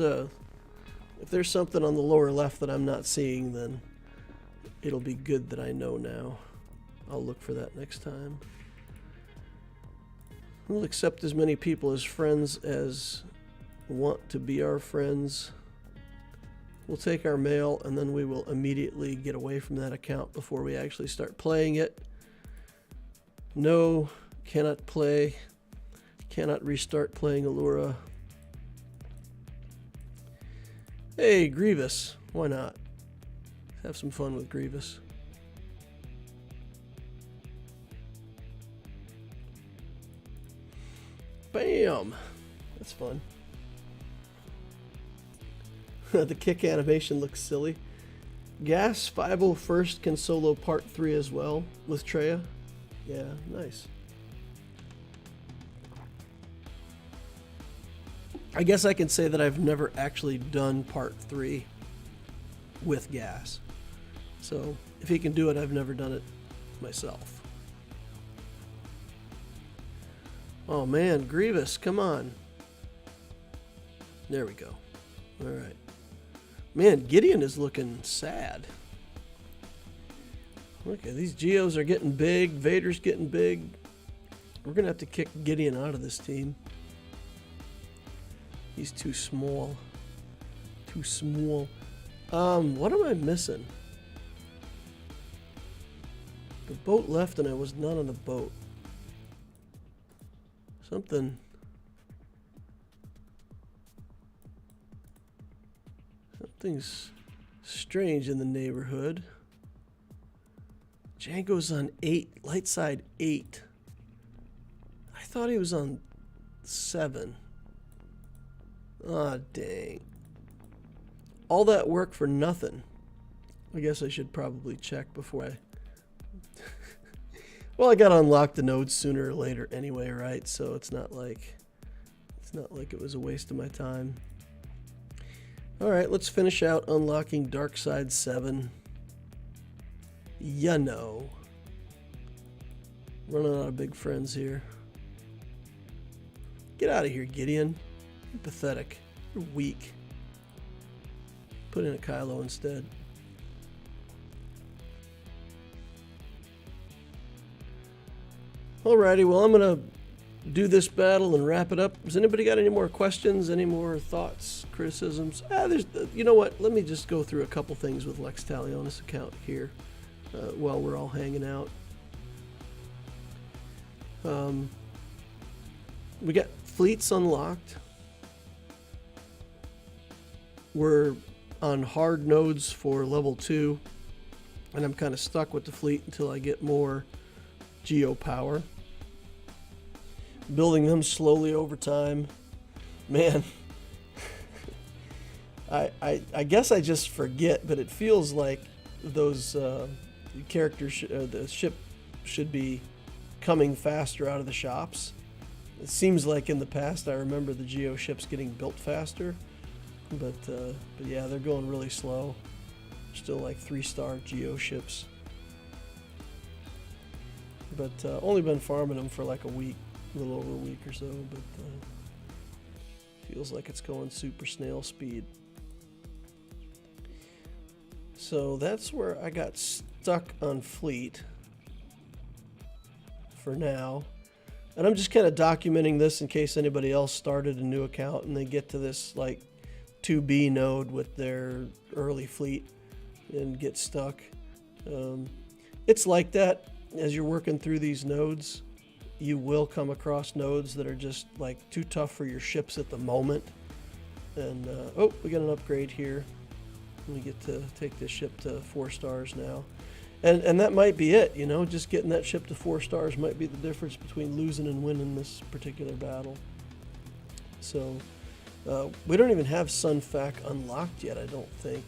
something on the lower left that I'm not seeing, then it'll be good that I know now. I'll look for that next time. We'll accept as many people as friends as want to be our friends. We'll take our mail, and then we will immediately get away from that account before we actually start playing it. No, cannot play. Cannot restart playing Allura. Hey, Grievous. Why not? Have some fun with Grievous. Bam! That's fun. The kick animation looks silly. Gas 501st can solo part 3 as well with Treya. Yeah, nice. I guess I can say that I've never actually done part 3 with Gas. So if he can do it, I've never done it myself. Oh man, Grievous, come on. There we go. Alright. Man, Gideon is looking sad. Okay, these Geos are getting big. Vader's getting big. We're going to have to kick Gideon out of this team. He's too small. Too small. What am I missing? The boat left and I was not on the boat. Something's strange in the neighborhood. Django's on 8, light side 8. I thought he was on 7. Ah, dang. All that work for nothing. I guess I should probably check before I... Well, I gotta unlock the nodes sooner or later anyway, right? So it's not like it was a waste of my time. Alright, let's finish out unlocking Dark Side 7. You know. Running out of big friends here. Get out of here, Gideon. You're pathetic. You're weak. Put in a Kylo instead. Alrighty, well, I'm going to do this battle and wrap it up. Has anybody got any more questions, any more thoughts, criticisms? You know what? Let me just go through a couple things with Lex Talionis account here while we're all hanging out. We got fleets unlocked. We're on hard nodes for level 2, and I'm kind of stuck with the fleet until I get more geo power. Building them slowly over time. Man, I guess I just forget, but it feels like those characters, the ship should be coming faster out of the shops. It seems like in the past I remember the geo ships getting built faster, but yeah, they're going really slow. Still like 3-star geo ships, but only been farming them for like a week. A little over a week or so, but feels like it's going super snail speed. So that's where I got stuck on fleet for now. And I'm just kind of documenting this in case anybody else started a new account and they get to this like 2B node with their early fleet and get stuck. It's like that as you're working through these nodes. You will come across nodes that are just like too tough for your ships at the moment. And oh, we got an upgrade here. We get to take this ship to 4 stars now. And that might be it, you know, just getting that ship to 4 stars might be the difference between losing and winning this particular battle. So we don't even have Sunfac unlocked yet, I don't think.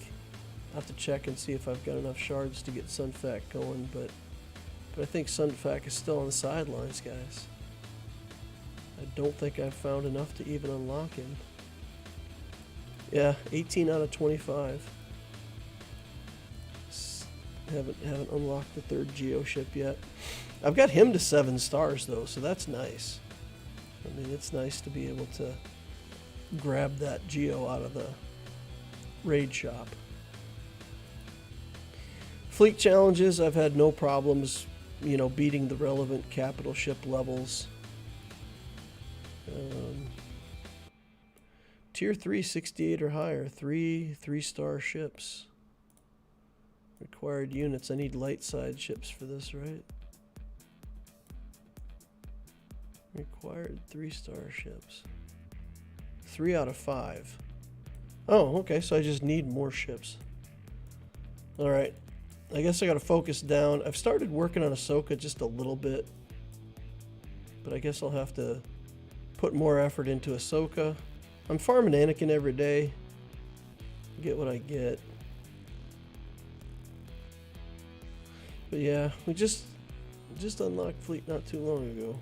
I'll have to check and see if I've got enough shards to get Sunfac going, but I think Sunfac is still on the sidelines, guys. I don't think I've found enough to even unlock him. Yeah, 18 out of 25. Haven't unlocked the 3rd Geo ship yet. I've got him to 7 stars though, so that's nice. I mean, it's nice to be able to grab that Geo out of the raid shop. Fleet challenges, I've had no problems, you know, beating the relevant capital ship levels. Tier 3, 68 or higher, 3-star ships. Required units. I need light side ships for this, right? Required 3-star ships. 3 out of 5. Oh, okay, so I just need more ships. Alright. I guess I gotta focus down. I've started working on Ahsoka just a little bit. But I guess I'll have to put more effort into Ahsoka. I'm farming Anakin every day. Get what I get. But yeah, we just unlocked fleet not too long ago.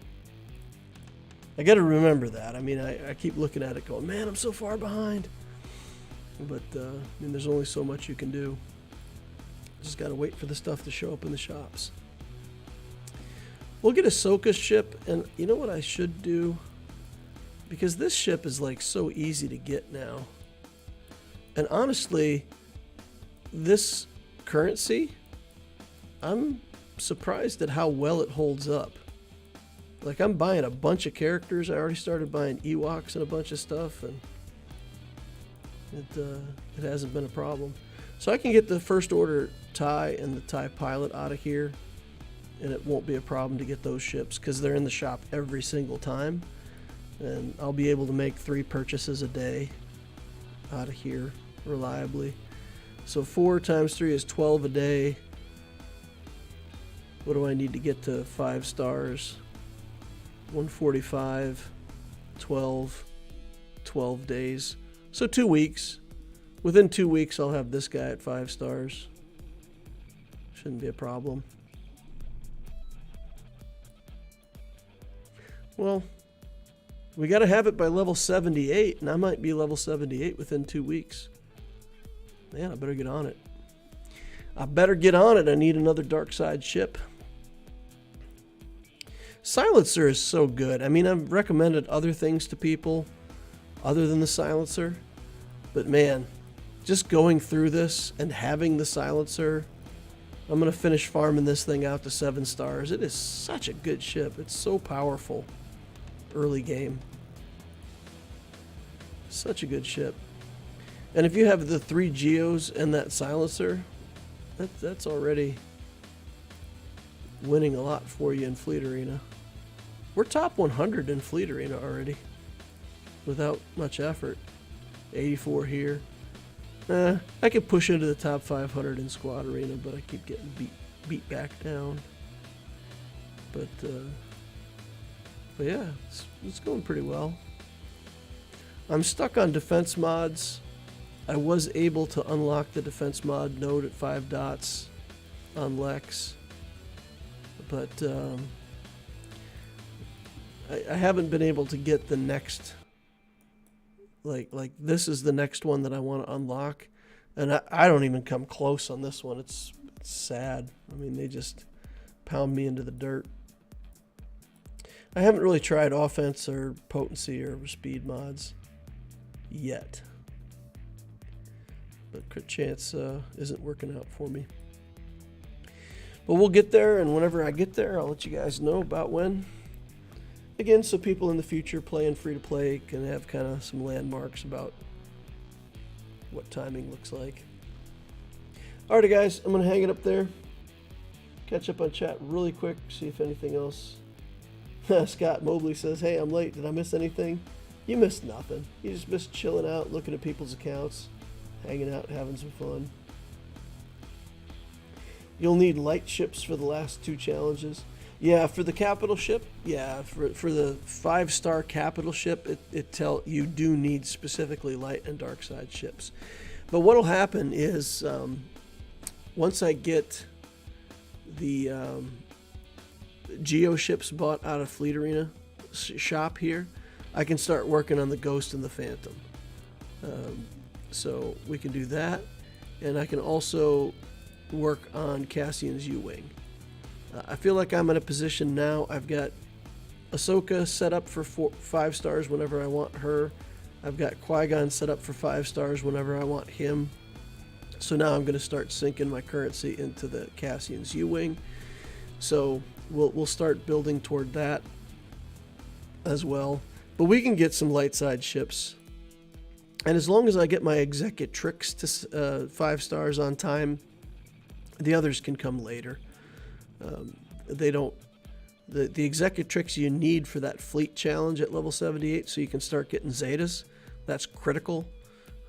I got to remember that. I mean, I keep looking at it going, man, I'm so far behind. But I mean, there's only so much you can do. Just got to wait for the stuff to show up in the shops. We'll get Ahsoka's ship, and you know what I should do? Because this ship is like so easy to get now. And honestly, this currency, I'm surprised at how well it holds up. Like, I'm buying a bunch of characters. I already started buying Ewoks and a bunch of stuff, and it hasn't been a problem. So I can get the First Order TIE and the TIE Pilot out of here, and it won't be a problem to get those ships because they're in the shop every single time. And I'll be able to make 3 purchases a day out of here reliably. So 4 times 3 is 12 a day. What do I need to get to 5 stars? 145, 12 days. So 2 weeks. Within 2 weeks, I'll have this guy at 5 stars. Shouldn't be a problem. Well, we got to have it by level 78, and I might be level 78 within 2 weeks. Man, I better get on it. I better get on it. I need another dark side ship. Silencer is so good. I mean, I've recommended other things to people other than the Silencer. But man, just going through this and having the Silencer, I'm going to finish farming this thing out to 7 stars. It is such a good ship. It's so powerful early game. Such a good ship. And if you have the 3 Geos and that Silencer, that's already winning a lot for you in Fleet Arena. We're top 100 in Fleet Arena already without much effort. 84 here. I could push into the top 500 in Squad Arena, but I keep getting beat back down. But yeah, it's going pretty well. I'm stuck on defense mods. I was able to unlock the defense mod node at 5 dots on Lex, but I haven't been able to get the next, like this is the next one that I want to unlock, and I don't even come close on this one. It's sad. I mean, they just pound me into the dirt. I haven't really tried offense or potency or speed mods yet. But crit chance isn't working out for me. But we'll get there, and whenever I get there, I'll let you guys know about when. Again, so people in the future playing free-to-play can have kind of some landmarks about what timing looks like. Alrighty, guys, I'm going to hang it up there. Catch up on chat really quick, see if anything else. Scott Mobley says, hey, I'm late. Did I miss anything? You missed nothing. You just missed chilling out, looking at people's accounts, hanging out, having some fun. You'll need light ships for the last 2 challenges. Yeah, for the capital ship. Yeah, for the 5-star capital ship, you do need specifically light and dark side ships. But what'll happen is once I get the Geo ships bought out of Fleet Arena shop here, I can start working on the Ghost and the Phantom. So we can do that, and I can also work on Cassian's U-Wing. I feel like I'm in a position now. I've got Ahsoka set up for 5 stars whenever I want her. I've got Qui-Gon set up for 5 stars whenever I want him. So now I'm going to start sinking my currency into the Cassian's U-Wing. So we'll start building toward that as well. But we can get some light side ships. And as long as I get my Executrix to 5 stars on time, the others can come later. They don't. The Executrix you need for that fleet challenge at level 78, so you can start getting Zetas. That's critical.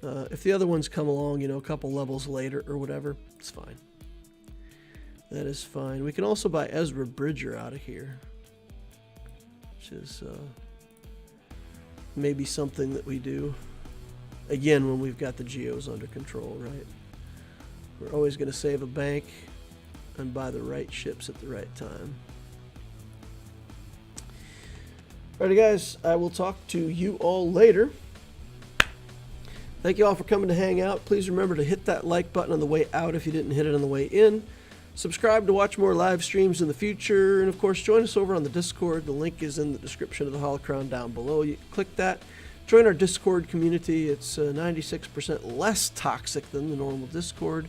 If the other ones come along, a couple levels later or whatever, it's fine. That is fine. We can also buy Ezra Bridger out of here, which is maybe something that we do again when we've got the Geos under control, right? We're always going to save a bank and buy the right ships at the right time. Alrighty, guys, I will talk to you all later. Thank you all for coming to hang out. Please remember to hit that like button on the way out if you didn't hit it on the way in. Subscribe to watch more live streams in the future. And, of course, join us over on the Discord. The link is in the description of the Holocron down below. You click that. Join our Discord community. It's 96% less toxic than the normal Discord.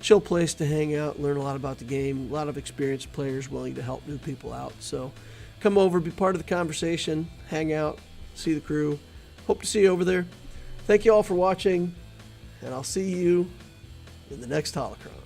Chill place to hang out, learn a lot about the game. A lot of experienced players willing to help new people out. So come over, be part of the conversation, hang out, see the crew. Hope to see you over there. Thank you all for watching, and I'll see you in the next Holocron.